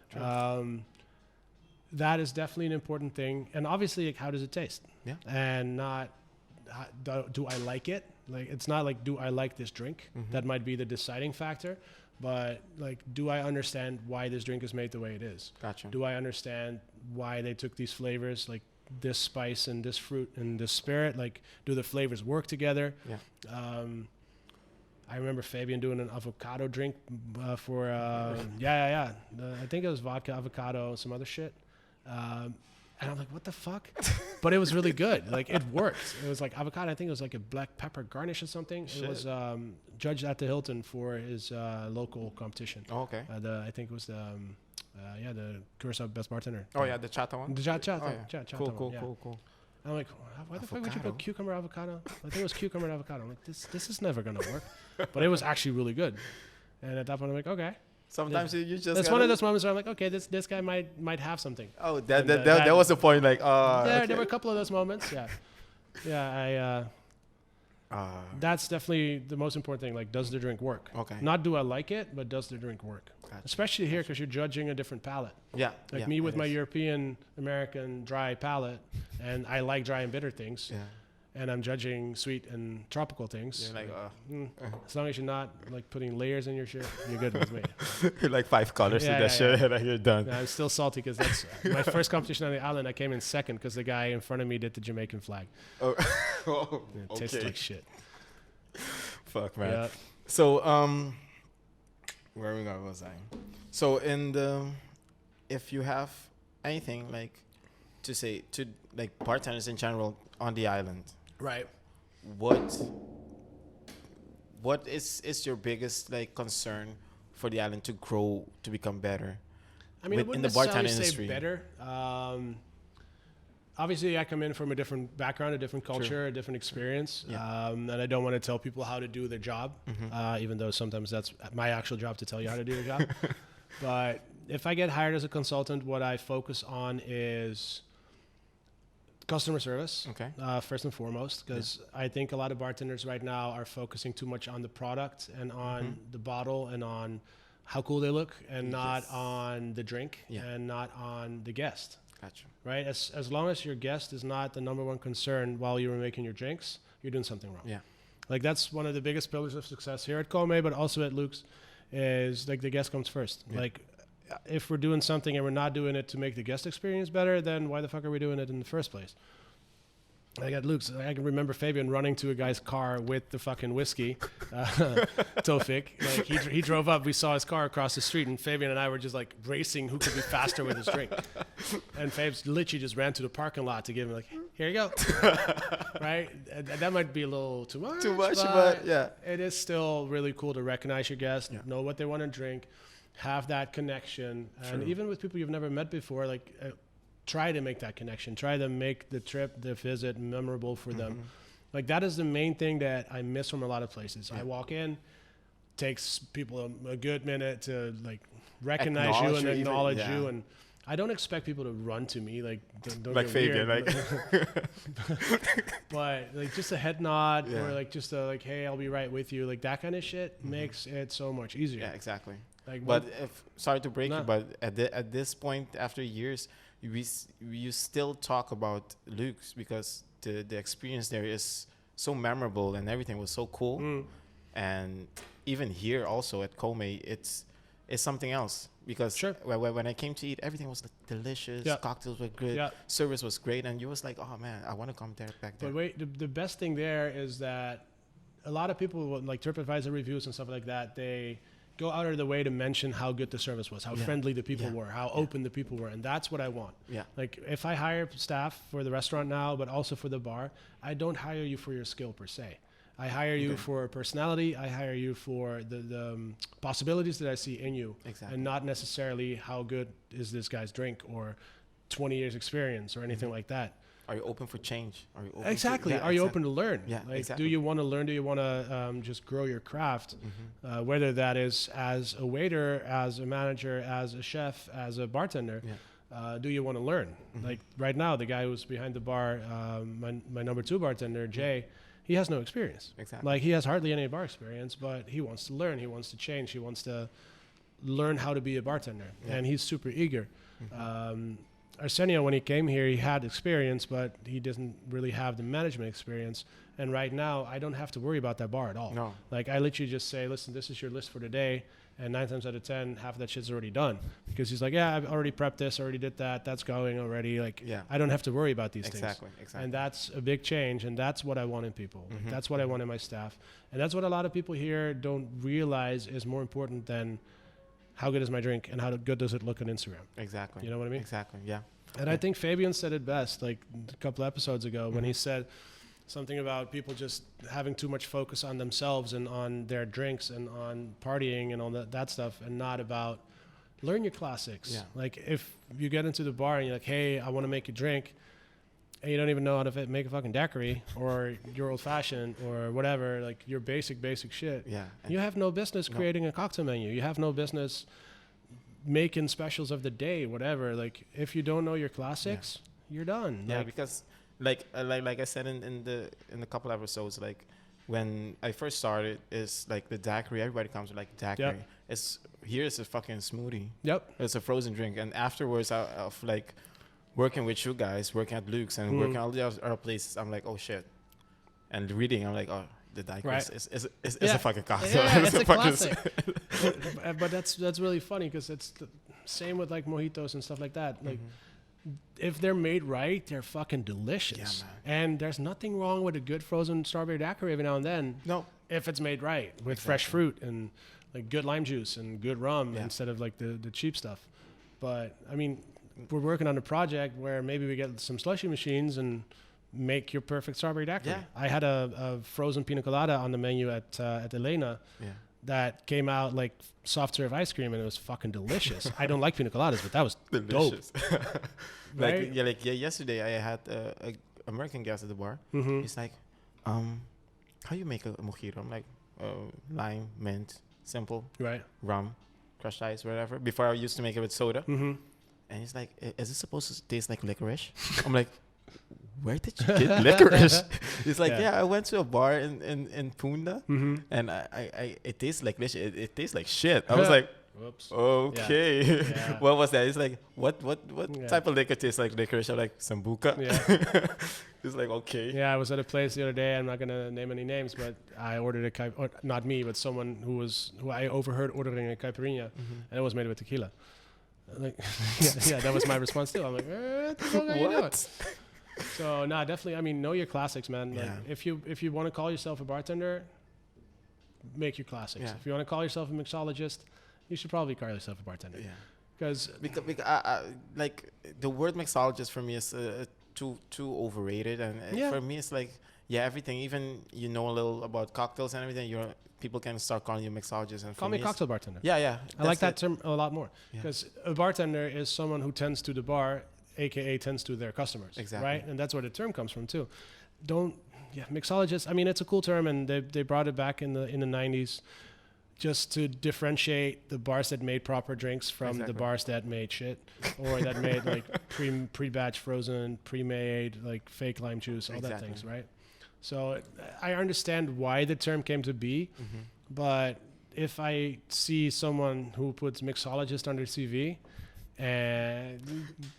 That is definitely an important thing. And obviously, like, how does it taste? Yeah. And not, do I like it? Like, it's not like, do I like this drink? That might be the deciding factor. But, like, do I understand why this drink is made the way it is? Gotcha. Do I understand why they took these flavors, like this spice and this fruit and this spirit? Like, do the flavors work together? Yeah. I remember Fabian doing an avocado drink for, I think it was vodka, avocado, some other shit. And I'm like, what the fuck? But it was really good. Like, it worked. It was like avocado. I think it was like a black pepper garnish or something. Shit. It was judged at the Hilton for his local competition. Oh, okay. I think it was the Curacao Best Bartender. Oh, yeah, the Chata one? The Chata Cool. one. I'm like, why the fuck would you put cucumber avocado? I think it was cucumber and avocado. I'm like, this is never going to work. But it was actually really good. And at that point, I'm like, okay. Sometimes you just. That's one of those moments where I'm like, okay, this guy might have something. Oh, that was the point. Like, there were a couple of those moments. Yeah. That's definitely the most important thing. Like, does the drink work? Okay. Not do I like it, but does the drink work? Gotcha. Especially here, because you're judging a different palate. Yeah. Like me with my European American dry palate, and I like dry and bitter things. Yeah. And I'm judging sweet and tropical things. You're like, as long as you're not like putting layers in your shit, you're good with me. You're like 5 colors in that shit, and you're done. No, I'm still salty because that's my first competition on the island. I came in second because the guy in front of me did the Jamaican flag. Oh, it tasted like shit. Fuck, man. Yeah. So, where was I? So, if you have anything like to say to like bartenders in general on the island. Right. What is your biggest like concern for the island to grow, to become better? I mean, in the bartending industry. Better. Obviously, I come in from a different background, a different culture, a different experience, and I don't want to tell people how to do their job, even though sometimes that's my actual job to tell you how to do your job. But if I get hired as a consultant, what I focus on is customer service, first and foremost, because I think a lot of bartenders right now are focusing too much on the product and on the bottle and on how cool they look and not on the drink and not on the guest. Gotcha. Right? As long as your guest is not the number one concern while you were making your drinks, you're doing something wrong. Yeah. Like that's one of the biggest pillars of success here at Kome, but also at Luke's, is like the guest comes first. Yeah. Like if we're doing something and we're not doing it to make the guest experience better, then why the fuck are we doing it in the first place? I got Luke's. I can remember Fabian running to a guy's car with the fucking whiskey, Tofik. Like he drove up. We saw his car across the street, and Fabian and I were just like racing who could be faster with his drink. And Fabs literally just ran to the parking lot to give him like, here you go. Right? That might be a little too much. But yeah, it is still really cool to recognize your guests, know what they want to drink, have that connection, and even with people you've never met before, like. Try to make that connection. Try to make the trip, the visit memorable for them. Like that is the main thing that I miss from a lot of places. I walk in, takes people a good minute to like recognize you and acknowledge you. And I don't expect people to run to me like don't like get Fabian, weird, like but like just a head nod or like just a like, hey, I'll be right with you. Like that kind of shit makes it so much easier. Yeah, exactly. Like, but sorry to break you, but at this point, after years, you still talk about Luke's because the experience there is so memorable and everything was so cool. And even here also at Kome, it's something else because when I came to eat, everything was like delicious. Cocktails were good. Service was great. And you was like, oh man, I want to come back there. But wait, the best thing there is that a lot of people like TripAdvisor reviews and stuff like that, they go out of the way to mention how good the service was, how friendly the people were, how open the people were. And that's what I want. Like if I hire staff for the restaurant now, but also for the bar, I don't hire you for your skill per se. I hire you for personality. I hire you for the possibilities that I see in you and not necessarily how good is this guy's drink or 20 years experience or anything like that. Are you open for change? Are you open Are you open to learn? Yeah, like, do you want to learn? Do you want to just grow your craft? Whether that is as a waiter, as a manager, as a chef, as a bartender, do you want to learn? Like right now, the guy who's behind the bar, my number 2 bartender, Jay, he has no experience. Like he has hardly any bar experience, but he wants to learn. He wants to change. He wants to learn how to be a bartender, and he's super eager. Arsenio, when he came here, he had experience, but he doesn't really have the management experience. And right now, I don't have to worry about that bar at all. No. Like, I literally just say, listen, this is your list for today. And 9 times out of 10, half of that shit's already done. Because he's like, yeah, I've already prepped this, already did that. That's going already. Like, I don't have to worry about these things. Exactly. And that's a big change. And that's what I want in people. Like, that's what I want in my staff. And that's what a lot of people here don't realize is more important than how good is my drink and how good does it look on Instagram. Exactly. You know what I mean? Exactly, yeah. And I think Fabian said it best, like a couple episodes ago, when he said something about people just having too much focus on themselves and on their drinks and on partying and all that stuff, and not about learn your classics. Yeah. Like if you get into the bar and you're like, hey, I want to make a drink, and you don't even know how to make a fucking daiquiri or your old fashioned or whatever, like your basic shit. Yeah. You have no business creating a cocktail menu. You have no business making specials of the day, whatever. Like if you don't know your classics, you're done. Yeah, because like I said in the couple episodes, like when I first started, is like the daiquiri. Everybody comes with like daiquiri. Here's a fucking smoothie. It's a frozen drink, and afterwards of like working with you guys, working at Luke's and working all the other places, I'm like, oh shit. And reading, I'm like, oh, the daiquiri is a fucking cocktail. Yeah, it's a classic. But that's really funny because it's the same with like mojitos and stuff like that. Like if they're made right, they're fucking delicious. Yeah, and there's nothing wrong with a good frozen strawberry daiquiri every now and then. No, if it's made right with fresh fruit and like good lime juice and good rum instead of like the cheap stuff. But I mean, we're working on a project where maybe we get some slushy machines and make your perfect strawberry daiquiri. Yeah. I had a frozen pina colada on the menu at Elena that came out like soft serve ice cream, and it was fucking delicious. I don't like pina coladas, but that was delicious. Dope. Right? Yesterday I had a American guest at the bar. He's like, how you make a mojito? I'm like, lime, mint, simple, rum, crushed ice, whatever. Before I used to make it with soda. And he's like, is it supposed to taste like licorice? I'm like, where did you get licorice? He's like, I went to a bar in Punda, and I it tastes like it tastes like shit. I was like, Whoops. Okay. Yeah. What was that? It's like, what Yeah. type of liquor tastes like licorice? Like Sambuca? Yeah. It's like, okay. Yeah, I was at a place the other day. I'm not gonna name any names, but I ordered or not me, but someone who I overheard ordering a caipirinha, and it was made with tequila. Like, yeah, that was my response too. I'm like, what the fuck are you doing? So, definitely. I mean, know your classics, man. Like, if you want to call yourself a bartender, make your classics. Yeah. If you want to call yourself a mixologist, you should probably call yourself a bartender. Yeah. Because like the word mixologist for me is too overrated, and for me it's like everything. Even you know a little about cocktails and everything, people can start calling you mixologist. And call me cocktail bartender. Yeah. I like that term a lot more because a bartender is someone who tends to the bar, aka tends to their customers. Exactly. Right, and that's where the term comes from too. Mixologist. I mean, it's a cool term, and they brought it back in the 90s. Just to differentiate the bars that made proper drinks from the bars that made shit, or that made like pre-batch frozen, pre-made like fake lime juice, all that things, right? So I understand why the term came to be, but if I see someone who puts mixologist under CV, and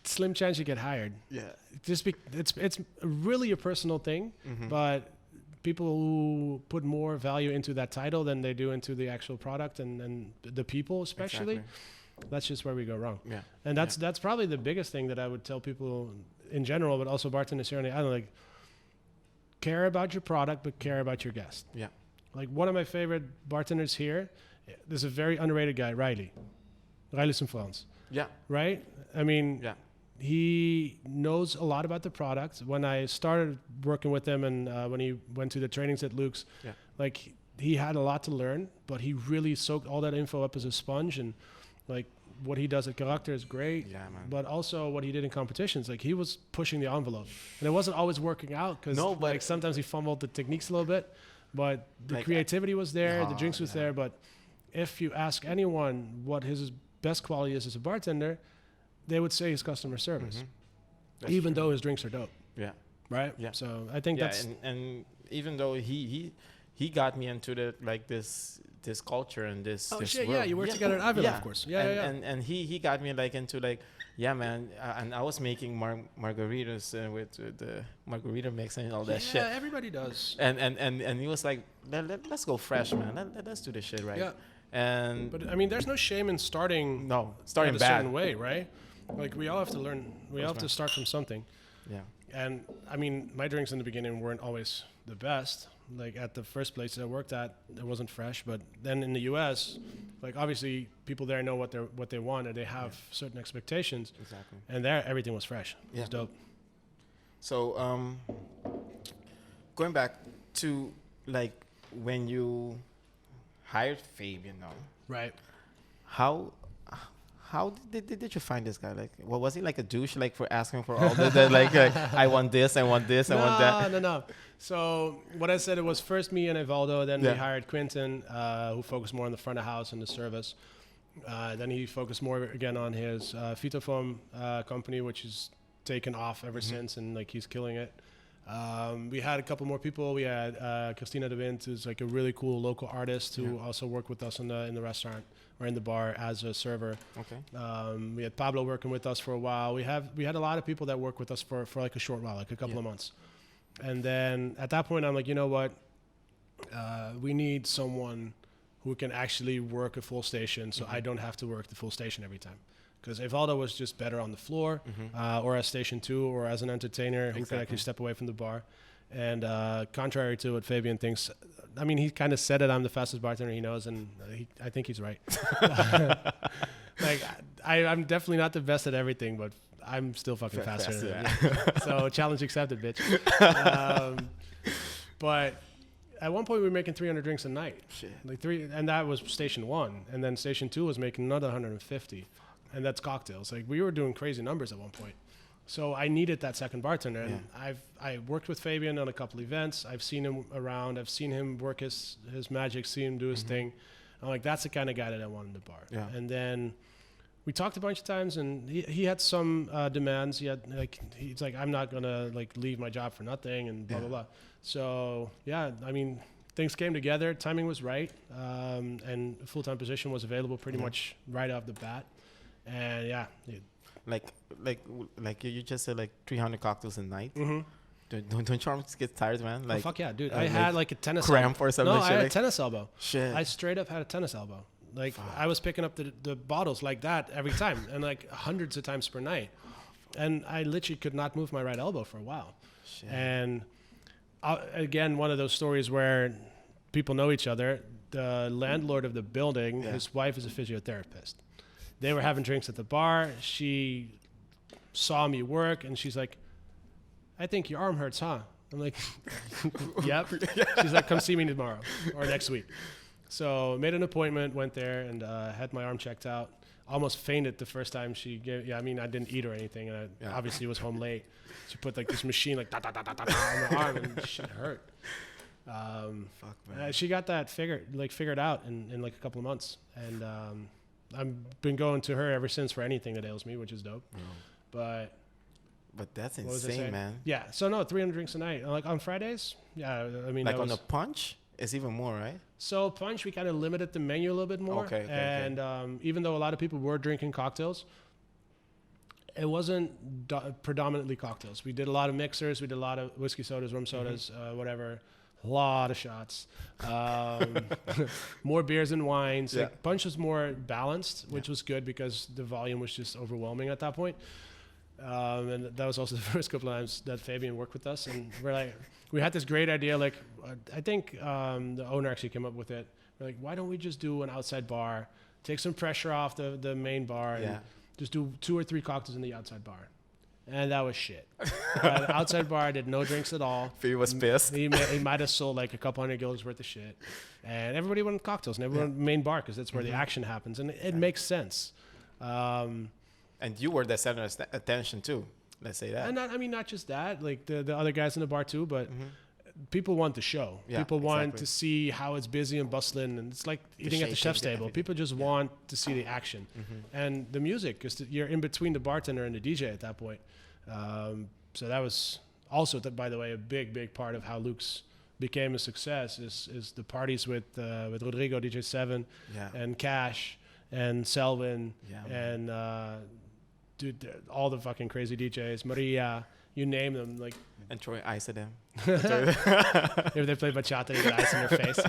slim chance you get hired. Yeah, it's really a personal thing, but people who put more value into that title than they do into the actual product and the people especially, that's just where we go wrong. Yeah. And that's probably the biggest thing that I would tell people in general, but also bartenders here on the island, like, care about your product, but care about your guest. Yeah. Like, one of my favorite bartenders here, there's a very underrated guy, Riley Sint-Frans. Yeah. Right? I mean, he knows a lot about the product. When I started working with him and when he went to the trainings at Luke's, like, he had a lot to learn, but he really soaked all that info up as a sponge. And like, what he does at Karakter is great, but also what he did in competitions, like, he was pushing the envelope, and it wasn't always working out because like sometimes he fumbled the techniques a little bit, but the like creativity was there, the drinks was there. But if you ask anyone what his best quality is as a bartender, they would say his customer service, even though his drinks are dope. Yeah. Right. Yeah. So I think that's and even though he got me into this culture and this. Oh, this shit! World. Yeah, you worked together at Avila, of course. And he got me like into like, man, and I was making margaritas with the margarita mix and all that shit. Yeah, everybody does. And he was like, let's go fresh, man. Let's do this shit right. Yeah. But I mean, there's no shame in starting bad a certain way, right? Like, we all have to learn. We all have to start from something. Yeah. And I mean, my drinks in the beginning weren't always the best. Like, at the first place I worked at, it wasn't fresh. But then in the U.S., like, obviously people there know what they want, and they have certain expectations. Exactly. And there, everything was fresh. It was dope. So, going back to like when you hired Fabian, right? How did you find this guy? Like, what was he, like a douche, like, for asking for all the like I want this, I want this, I want that? No. So what I said, it was first me and Evaldo. Then we hired Quinton, who focused more on the front of house and the service. Then he focused more again on his phytofoam company, which is taken off ever since, and like, he's killing it. We had a couple more people. We had Christina de Wind, who's like a really cool local artist who also worked with us in the restaurant or in the bar as a server. Okay. We had Pablo working with us for a while. We had a lot of people that worked with us for like a short while, like a couple of months. And then at that point, I'm like, you know what? We need someone who can actually work a full station, so I don't have to work the full station every time. Because Evaldo was just better on the floor, or as station 2, or as an entertainer who could actually step away from the bar. And contrary to what Fabian thinks, I mean, he kind of said it, I'm the fastest bartender he knows, and I think he's right. Like, I'm definitely not the best at everything, but I'm still fucking faster than him. So challenge accepted, bitch. But at one point we were making 300 drinks a night. Shit. Like and that was station 1. And then station 2 was making another 150. And that's cocktails. Like, we were doing crazy numbers at one point. So I needed that second bartender. And I worked with Fabian on a couple events. I've seen him around. I've seen him work his magic, seen him do his thing. I'm like, that's the kind of guy that I want in the bar. Yeah. And then we talked a bunch of times, and he had some demands. He's like, I'm not going to like leave my job for nothing and blah, blah, blah. So, I mean, things came together. Timing was right, and a full-time position was available pretty much right off the bat. And yeah, like you just said, like 300 cocktails a night. mm-hmm. Don't you almost get tired, man? Like, oh, fuck yeah, dude! I had like a tennis cramp elbow. or something. No, I had a like, tennis elbow. shit. I straight up had a tennis elbow. Like I was picking up the bottles like that every time, and like hundreds of times per night. And I literally could not move my right elbow for a while. Shit. And again, one of those stories where people know each other. The landlord of the building, his wife is a physiotherapist. They were having drinks at the bar. She saw me work, and she's like, I think your arm hurts, huh? I'm like, yep. She's like, come see me tomorrow or next week. So made an appointment, went there, and had my arm checked out. Almost fainted the first time she gave. Yeah, I mean, I didn't eat or anything, and I obviously was home late. She put like this machine like da, da, da, da, da, da, on the arm, and shit hurt. Fuck, man. She got that figured out in like a couple of months, and I've been going to her ever since for anything that ails me, which is dope. But that's insane, man. Yeah. So no, 300 drinks a night. Like on Fridays. Yeah. I mean, like on a punch, it's even more, right? So punch, we kind of limited the menu a little bit more. Okay. Even though a lot of people were drinking cocktails, it wasn't predominantly cocktails. We did a lot of mixers. We did a lot of whiskey sodas, rum sodas, whatever. A lot of shots. More beers and wines. Yeah. Like, punch was more balanced, which was good because the volume was just overwhelming at that point. And that was also the first couple of times that Fabian worked with us. And we had this great idea. Like, I think the owner actually came up with it. We're like, why don't we just do an outside bar, take some pressure off the main bar, and just do 2 or 3 cocktails in the outside bar. And that was shit. The outside bar did no drinks at all. He was pissed. He might have sold like a couple $100 worth of shit. And everybody wanted cocktails, and everyone main bar because that's where the action happens. And it makes sense. And you were the center of attention too. Let's say that. And not just that, like the other guys in the bar too, but people want the show. Yeah, people want to see how it's busy and bustling, and it's like eating at the chef's table. Everything. People just want to see the action and the music, because you're in between the bartender and the DJ at that point. So that was also, by the way, a big part of how Luke's became a success is the parties with Rodrigo, DJ 7, and Cash and Selvin and dude, all the fucking crazy DJs, Maria, you name them, like. And Troy iced them. If they played bachata, you got ice in their face.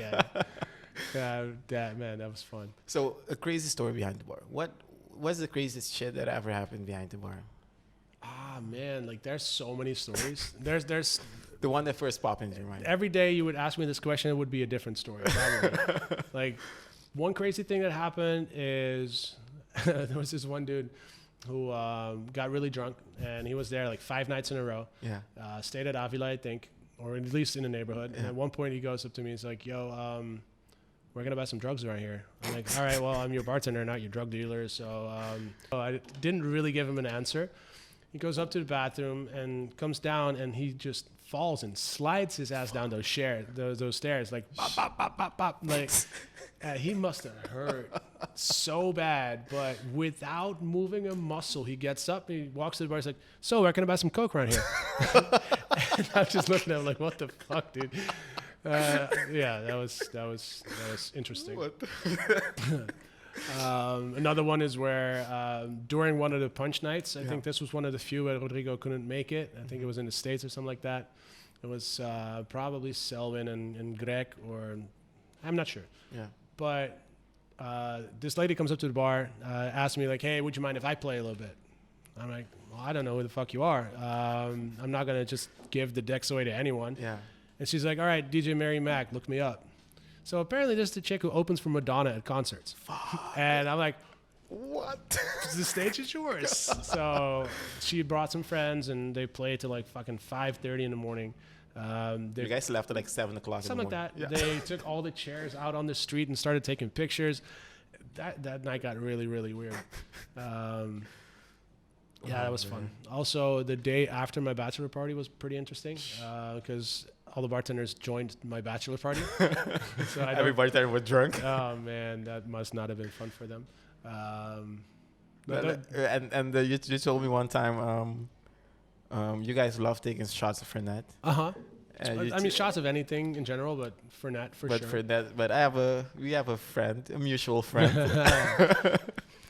That was fun. So a crazy story behind the bar. What's the craziest shit that ever happened behind the bar? Man, like there's so many stories. There's the one that first popped into your mind. Every day you would ask me this question, it would be a different story. Probably. Like one crazy thing that happened is there was this one dude who got really drunk, and he was there like 5 nights in a row. Yeah. Stayed at Avila, I think, or at least in the neighborhood. And at one point he goes up to me, he's like, yo, we're going to buy some drugs around here. I'm like, all right, well, I'm your bartender, not your drug dealer. So I didn't really give him an answer. He goes up to the bathroom and comes down, and he just falls and slides his ass down those stairs, like bop, bop, bop, bop, bop. Like he must have hurt so bad, but without moving a muscle, he gets up, he walks to the bar, he's like, so where can I buy some coke around here? And I'm just looking at him like, what the fuck, dude? That was interesting. What? Another one is where during one of the punch nights, I think this was one of the few where Rodrigo couldn't make it. I think it was in the States or something like that. It was probably Selvin and Greg, or I'm not sure. Yeah. But this lady comes up to the bar, asks me like, hey, would you mind if I play a little bit? I'm like, well, I don't know who the fuck you are. I'm not going to just give the decks away to anyone. Yeah. And she's like, all right, DJ Mary Mac, look me up. So apparently this is the chick who opens for Madonna at concerts. Fuck. And I'm like, what? The stage is yours. So she brought some friends, and they played till like fucking 5:30 in the morning. You guys left at like 7 o'clock something in the like morning. that. Yeah. They took all the chairs out on the street and started taking pictures. That night got really, really weird. That was fun. Also, the day after my bachelor party was pretty interesting because all the bartenders joined my bachelor party. So every bartender was drunk. Oh man, that must not have been fun for them. You told me one time you guys love taking shots of Fernet. Uh-huh. I mean, shots of anything in general, but Fernet for sure. We have a friend, a mutual friend.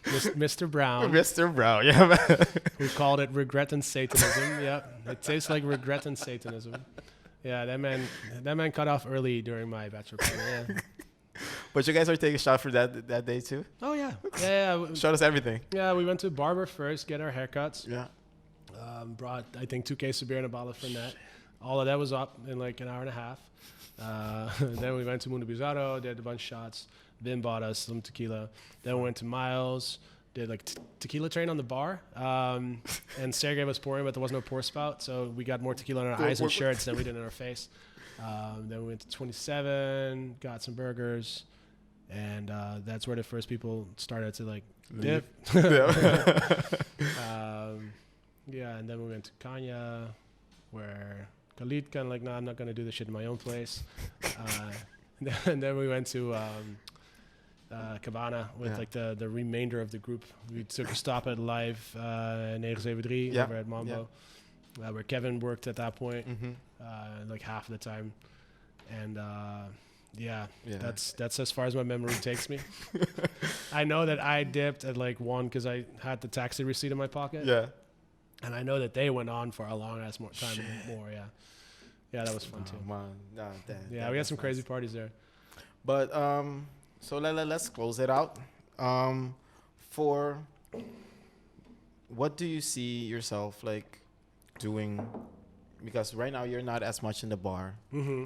Mr. Brown. Mr. Brown, yeah, man. Who called it regret and Satanism. Yeah, it tastes like regret and Satanism. Yeah, that man cut off early during my bachelor party. Yeah. But you guys are taking a shot for that day too? Oh yeah. Yeah. Showed us everything. Yeah, we went to a barber first, get our haircuts. Yeah. Brought I think 2 cases of beer and a bottle of Fernet. All of that was up in like an hour and a half. Then we went to Mundo Bizarro, did a bunch of shots. Vin bought us some tequila. Then we went to Miles, did like tequila train on the bar. And Sergey was pouring, but there was no pour spout, so we got more tequila on our eyes and shirts than we did in our face. Then we went to 27, got some burgers, and that's where the first people started to like dip. Yeah, and then we went to Kanya, where Khalid kind of like, nah, I'm not going to do this shit in my own place. And then we went to Cabana with like the remainder of the group. We took a stop at Live 973 over at Mambo, where Kevin worked at that point, like half of the time. And that's as far as my memory takes me. I know that I dipped at like 1 because I had the taxi receipt in my pocket. Yeah. And I know that they went on for a long ass time more. Yeah. Yeah, that was fun too. Man. We had some crazy parties there. But so let's close it out. For what do you see yourself like doing? Because right now you're not as much in the bar. Mm-hmm.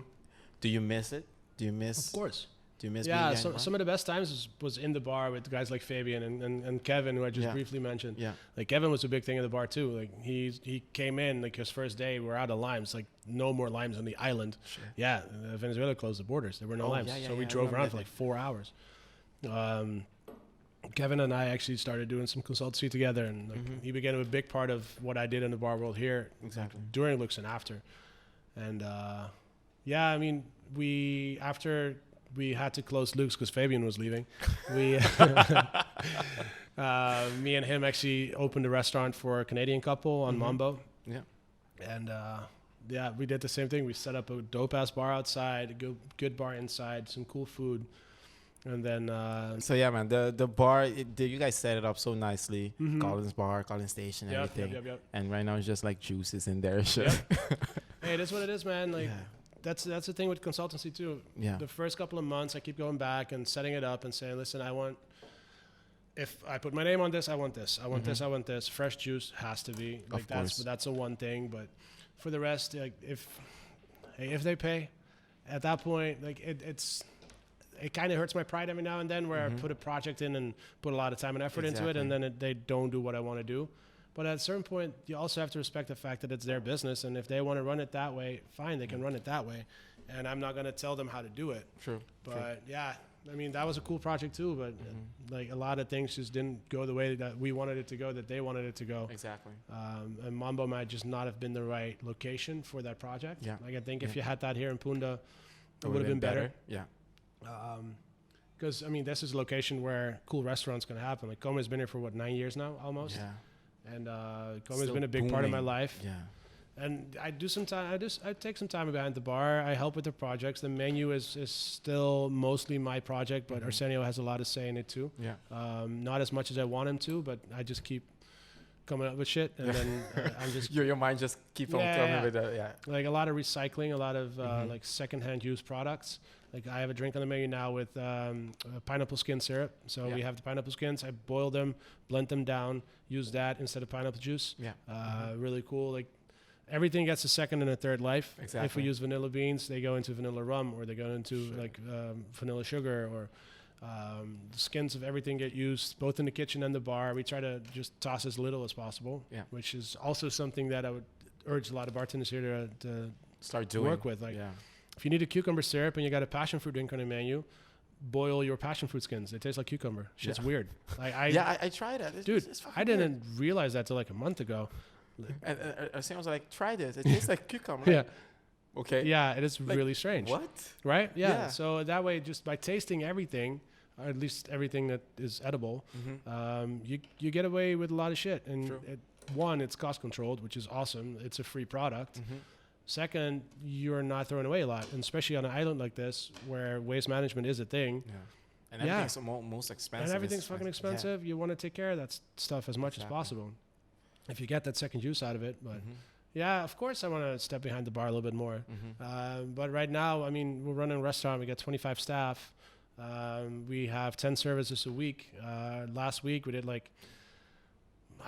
Do you miss it? Do you miss? Of course. Do you miss? Yeah. So some of the best times was in the bar with guys like Fabian and Kevin, who I just briefly mentioned. Yeah. Like Kevin was a big thing in the bar too. Like he came in like his first day, we're out of limes. Like no more limes on the island. Sure. Yeah. Venezuela closed the borders. There were no limes. So we drove around for like 4 hours. Kevin and I actually started doing some consultancy together, and like, he became a big part of what I did in the bar world here. Exactly. During Luuk's and after. And I mean, after we had to close Luuk's because Fabian was leaving. Me and him actually opened a restaurant for a Canadian couple on Mambo. Yeah. And we did the same thing. We set up a dope-ass bar outside, a good bar inside, some cool food. And then... so, yeah, man, the bar, you guys set it up so nicely. Collins Bar, Collins Station, everything. Yep. And right now it's just like juices in there. Sure. Yep. Hey, that's what it is, man. Like... Yeah. That's the thing with consultancy too. Yeah. The first couple of months, I keep going back and setting it up and saying, "Listen, if I put my name on this, I want this. I want this. I want this. Fresh juice has to be like that's a one thing. But for the rest, like if they pay, at that point, like it kind of hurts my pride every now and then where I put a project in and put a lot of time and effort into it, and then they don't do what I want to do. But at a certain point, you also have to respect the fact that it's their business, and if they want to run it that way, fine, they can run it that way. And I'm not going to tell them how to do it. True. But yeah, I mean, that was a cool project too, but like a lot of things just didn't go the way that we wanted it to go, that they wanted it to go. Exactly. And Mambo might just not have been the right location for that project. Yeah. Like I think if you had that here in Punda, it would have been better. Yeah. Because I mean, this is a location where cool restaurants can happen. Like Kome has been here for 9 years now, almost. Yeah. And Kome has been a big part of my life. Yeah. And I take some time behind the bar. I help with the projects. The menu is still mostly my project, but Arsenio has a lot of say in it too. Yeah. Not as much as I want him to, but I just keep coming up with shit, and then I'm just your mind just keep on coming with it. Yeah. Like a lot of recycling, a lot of like secondhand use products. Like I have a drink on the menu now with pineapple skin syrup. So we have the pineapple skins. I boil them, blend them down, use that instead of pineapple juice. Yeah. Really cool. Like everything gets a second and a third life. Exactly. If we use vanilla beans, they go into vanilla rum, or they go into like vanilla sugar, or the skins of everything get used both in the kitchen and the bar. We try to just toss as little as possible, which is also something that I would urge a lot of bartenders here to start doing. Work with. Like, if you need a cucumber syrup and you got a passion fruit drink on the menu, boil your passion fruit skins. They taste like cucumber. Shit's weird. Like I tried that. I didn't realize that till like a month ago. And Sam was like, try this. It tastes like cucumber. Yeah. Okay. Yeah, it is like, really strange. What? Right? Yeah. So that way, just by tasting everything, or at least everything that is edible, you get away with a lot of shit. And it's cost controlled, which is awesome. It's a free product. Second, you're not throwing away a lot, and especially on an island like this where waste management is a thing. Yeah. And everything's most expensive. And everything's fucking expensive. Yeah. You want to take care of that stuff as much as possible. If you get that second use out of it. But yeah, of course I want to step behind the bar a little bit more. But right now, I mean, we're running a restaurant. We got 25 staff. We have 10 services a week. Last week we did like,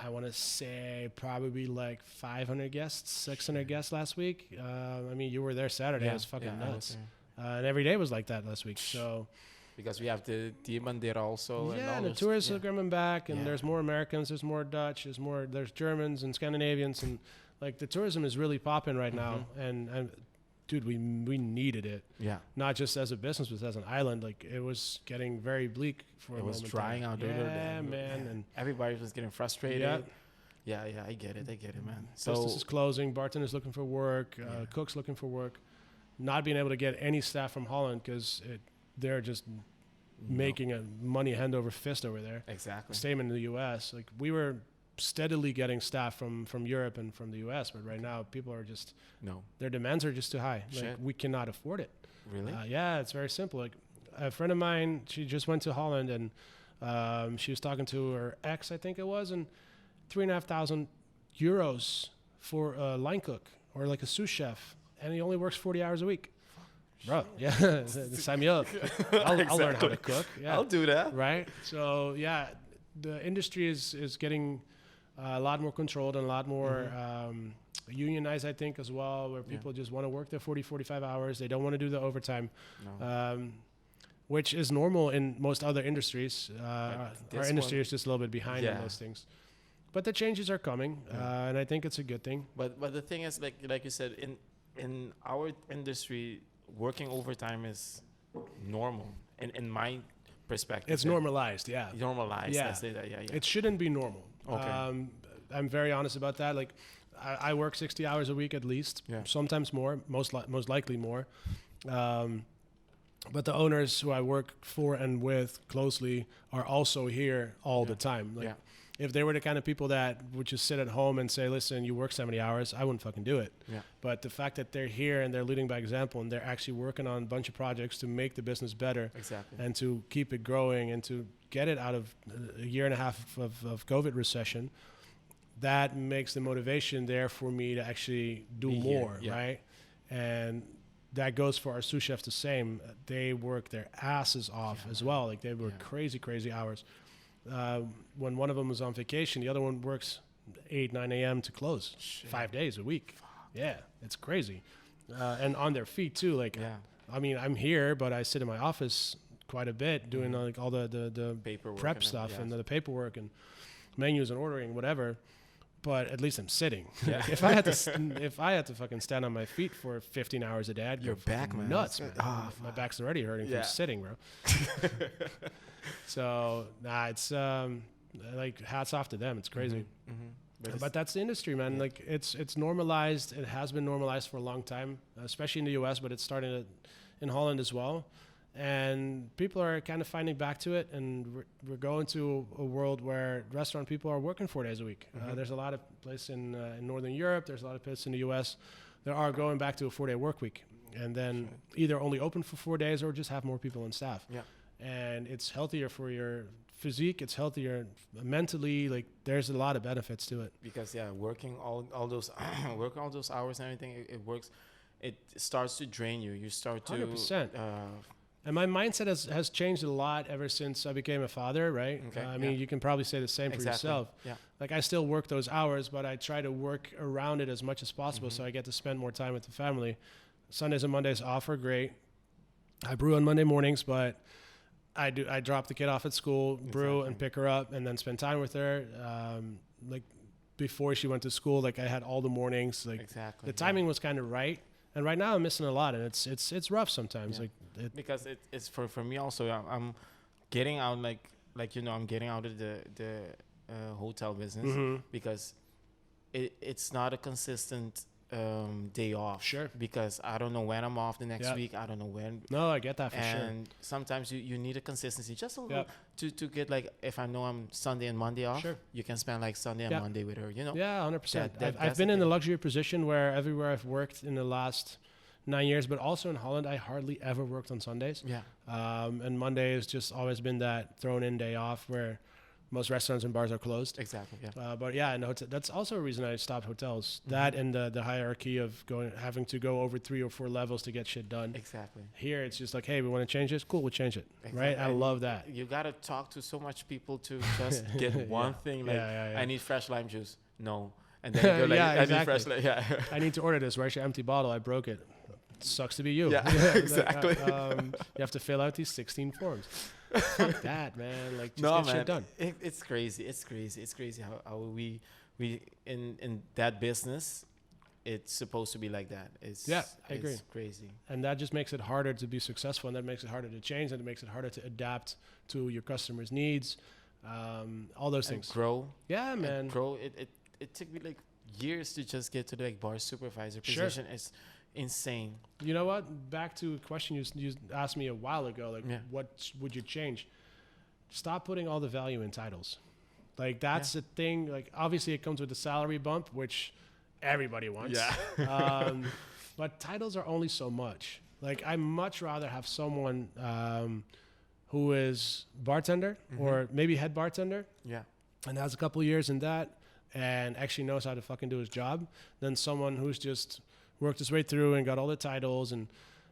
I want to say probably like 500 guests, 600 guests last week. I mean, you were there Saturday. It was fucking nuts. And every day was like that last week. So because we have the Bandera also. Yeah, and the tourists are coming back, and there's more Americans, there's more Dutch, there's Germans and Scandinavians, and like the tourism is really popping right now. And dude, we needed it. Yeah. Not just as a business, but as an island. Like it was getting very bleak for a moment. It was drying out there. Yeah, man. And everybody was getting frustrated. Yeah, I get it, man. So business is closing. Bartenders looking for work. Cooks looking for work. Not being able to get any staff from Holland because they're just making a money hand over fist over there. Exactly. Same in the U.S. Like we were steadily getting staff from Europe and from the U.S., but right now people are just their demands are just too high. Like we cannot afford it. Really? Yeah, it's very simple. Like a friend of mine, she just went to Holland and she was talking to her ex, I think it was, and €3,500 for a line cook or like a sous chef, and he only works 40 hours a week. Bro, yeah, sign me up. I'll learn how to cook. Yeah. I'll do that. Right? So, yeah, the industry is getting a lot more controlled and a lot more unionized, I think, as well, where people just want to work their 40, 45 hours. They don't want to do the overtime, which is normal in most other industries. Our industry is just a little bit behind on those things. But the changes are coming, and I think it's a good thing. But the thing is, like you said, in our industry, working overtime is normal in my perspective. It's normalized, yeah. Normalized, yeah. Let's say that, yeah. It shouldn't be normal. Okay. I'm very honest about that. Like, I work 60 hours a week at least, sometimes more, most likely more. But the owners who I work for and with closely are also here all the time. Like, if they were the kind of people that would just sit at home and say, listen, you work 70 hours, I wouldn't fucking do it. Yeah. But the fact that they're here and they're leading by example and they're actually working on a bunch of projects to make the business better and to keep it growing and to get it out of a year and a half of COVID recession, that makes the motivation there for me to actually do more, right? And that goes for our sous chefs the same. They work their asses off as well. Like they work crazy, crazy hours. When one of them was on vacation, the other one works 8, 9 a.m. to close 5 days a week. Yeah, it's crazy. And on their feet too. Like, I mean, I'm here, but I sit in my office quite a bit doing like all the paperwork prep stuff and the paperwork and menus and ordering, whatever. But at least I'm sitting. Yeah. If I had to fucking stand on my feet for 15 hours a day, I'd your back, man. Nuts. Man. My back's already hurting from sitting, bro. So it's like hats off to them. It's crazy. But that's the industry, man. Yeah. Like it's normalized. It has been normalized for a long time, especially in the U.S., but it's starting in Holland as well. And people are kind of finding back to it, and we're going to a world where restaurant people are working 4 days a week. There's a lot of places in Northern Europe. There's a lot of places in the U.S. that are going back to a 4-day work week, and then either only open for 4 days or just have more people on staff. Yeah. And it's healthier for your physique. It's healthier mentally. Like there's a lot of benefits to it. Because working all those working all those hours and everything, it works. It starts to drain you. You start to 100%. And my mindset has changed a lot ever since I became a father, right? Okay, I mean, you can probably say the same for yourself. Yeah. Like I still work those hours, but I try to work around it as much as possible so I get to spend more time with the family. Sundays and Mondays off are great. I brew on Monday mornings, but I drop the kid off at school, brew and pick her up and then spend time with her. Like before she went to school, like I had all the mornings. Like the timing was kind of right. And right now I'm missing a lot, and it's rough sometimes. Like because it's for me also. I'm getting out I'm getting out of the hotel business because it's not a consistent day off. Sure. Because I don't know when I'm off the next Yeah. week. I don't know when. No, I get that for sure. And sometimes you need a consistency, just a little, Yeah. to get like, if I know I'm Sunday and Monday off, Sure. you can spend like Sunday and Yeah. Monday with her, you know? Yeah, 100%. That- I've that's been the in the thing. luxury position where everywhere I've worked in the last 9 years, but also in Holland, I hardly ever worked on Sundays. Yeah. And Monday has just always been that thrown in day off where most restaurants and bars are closed. Exactly. Yeah. But yeah, and that's also a reason I stopped hotels. That and the hierarchy of having to go over 3 or 4 levels to get shit done. Exactly. Here, it's just like, hey, we want to change this. Cool, we'll change it. Exactly. Right? I And love that. You gotta talk to so much people to just get one thing. Like, Yeah. I need fresh lime juice. No. And then you go like, Yeah, I need exactly. fresh. Yeah. I need to order this. Where's your empty bottle? I broke it. Sucks to be you. Yeah, exactly. You have to fill out these 16 forms. Fuck that, man. Like, just get shit done. It's crazy. It's crazy how we in that business, it's supposed to be like that. I agree. It's crazy. And that just makes it harder to be successful, and that makes it harder to change, and it makes it harder to adapt to your customers' needs, all those things. Grow. Yeah, man. And grow. It took me like years to just get to the like bar supervisor Sure. position. It's insane. You know what? Back to a question you asked me a while ago. Like, what would you change? Stop putting all the value in titles. Like, that's the thing. Like, obviously, it comes with a salary bump, which everybody wants. Yeah. But titles are only so much. Like, I much rather have someone who is bartender or maybe head bartender Yeah. and has a couple years in that and actually knows how to fucking do his job than someone who's just worked his way through and got all the titles. And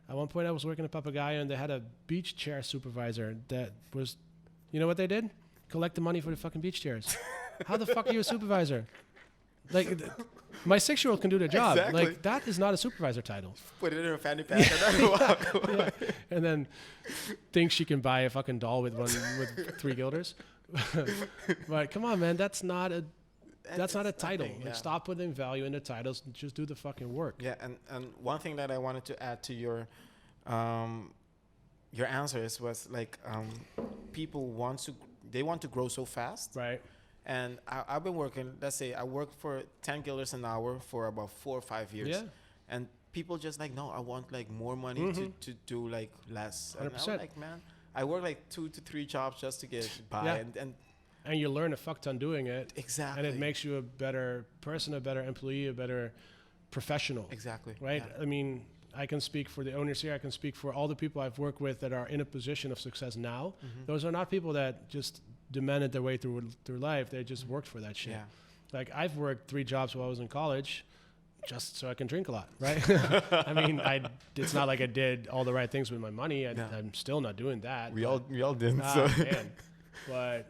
at one point I was working at Papagayo and they had a beach chair supervisor that was, you know what they did? Collect the money for the fucking beach chairs. How the fuck are you a supervisor? Like, my 6-year-old can do the job. Exactly. Like, that is not a supervisor title. Put it in a fanny pack and then walk away. And then thinks she can buy a fucking doll with 3 guilders. But come on, man, that's not a title. Nothing, Like, stop putting value into titles and just do the fucking work. Yeah, and one thing that I wanted to add to your answers was like, people want to grow so fast. Right. And I've been working, let's say I worked for 10 guilders an hour for about 4 or 5 years. Yeah. And people just like, no, I want like more money to do like less. And I was 100%. like, man, I work like 2 to 3 jobs just to get by. Yeah. And you learn a fuck ton doing it. exactly. And it makes you a better person, a better employee, a better professional. Exactly. Right? Yeah. I mean, I can speak for the owners here. I can speak for all the people I've worked with that are in a position of success now. Those are not people that just demanded their way through life. They just worked for that shit. Yeah. Like, I've worked 3 jobs while I was in college just so I can drink a lot, right? I mean, it's not like I did all the right things with my money. I'm still not doing that. We all didn't. Man. But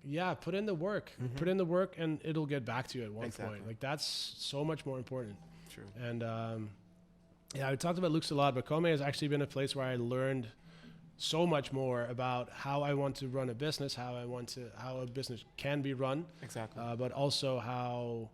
yeah, put in the work. Put in the work and it'll get back to you at one point. Like, that's so much more important. True. And we talked about Luuk's a lot, but Kome has actually been a place where I learned so much more about how I want to run a business, how a business can be run. Exactly. But also how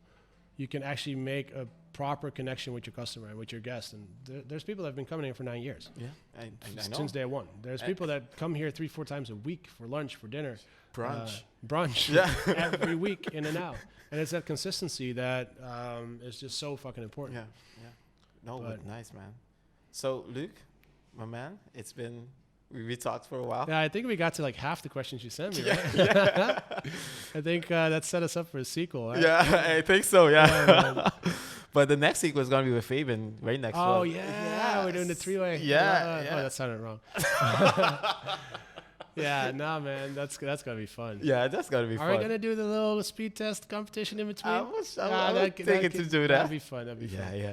you can actually make a proper connection with your customer and with your guest. And there's people that have been coming here for 9 years. Yeah, I know. Since day one. There's people that come here 3-4 times a week for lunch, for dinner. Brunch. Yeah. Every week, in and out. And it's that consistency that is just so fucking important. Yeah. No, but nice, man. So, Luuk, my man, it's been... We talked for a while. Yeah, I think we got to like half the questions you sent me, right? Yeah. I think that set us up for a sequel, right? Yeah, I think so, yeah. But the next sequel is going to be with Fabian, right next one. Oh, yeah. We're doing the 3-way. Yeah. Oh, that sounded wrong. Yeah, nah, man. That's going to be fun. Yeah, that's going to be fun. Are we going to do the little speed test competition in between? I was thinking to do that. That'd be fun. Yeah.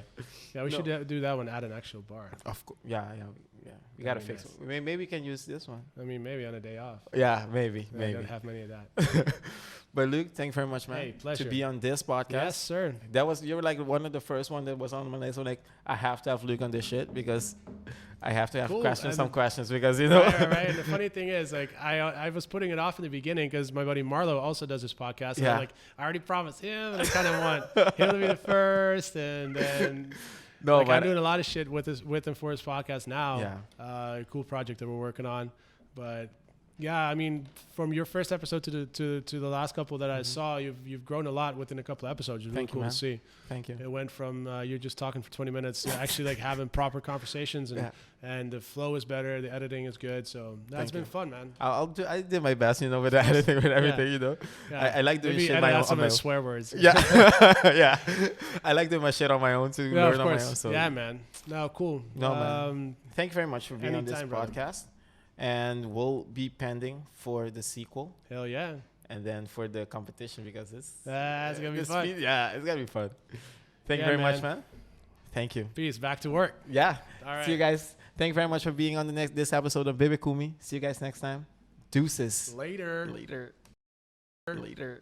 Yeah, we should do that one at an actual bar. Of course. Yeah. We got to fix it. Maybe we can use this one. I mean, maybe on a day off. Yeah, maybe. I don't have many of that. But Luuk, thank you very much, man. Hey, pleasure. To be on this podcast. Yes, sir. You were like one of the first one that was on my list. So like, I have to have Luuk on this shit because I have to have some questions because, you know. Right. And the funny thing is, like, I was putting it off in the beginning because my buddy Marlo also does this podcast. And I'm like, I already promised him, and I kind of want him to be the first, and then... No, like, I'm doing a lot of shit with him for his podcast now. Yeah. Cool project that we're working on. But Yeah, I mean, from your first episode to the last couple that I saw, you've grown a lot within a couple of episodes. It's really cool to see. Thank you. It went from you're just talking for 20 minutes to actually like having proper conversations, and the flow is better, the editing is good. So that's been fun, man. I did my best, with the editing, with everything, Yeah. I like doing Maybe shit edit my out own. some of the swear words. Yeah, yeah. I like doing my shit on my own too. Yeah, learn of on my course. own. So Yeah, man. No, cool. No, man. Thank you very much for being on this anytime, brother. podcast. And we'll be pending for the sequel Hell yeah. and then for the competition because it's That's gonna be the fun. it's gonna be fun. Thank you very much, man. Thank you. Peace. Back to work. Yeah. All right. See you guys. Thank you very much for being on this episode of Bebe Kumi. See you guys next time. Deuces. Later. Later.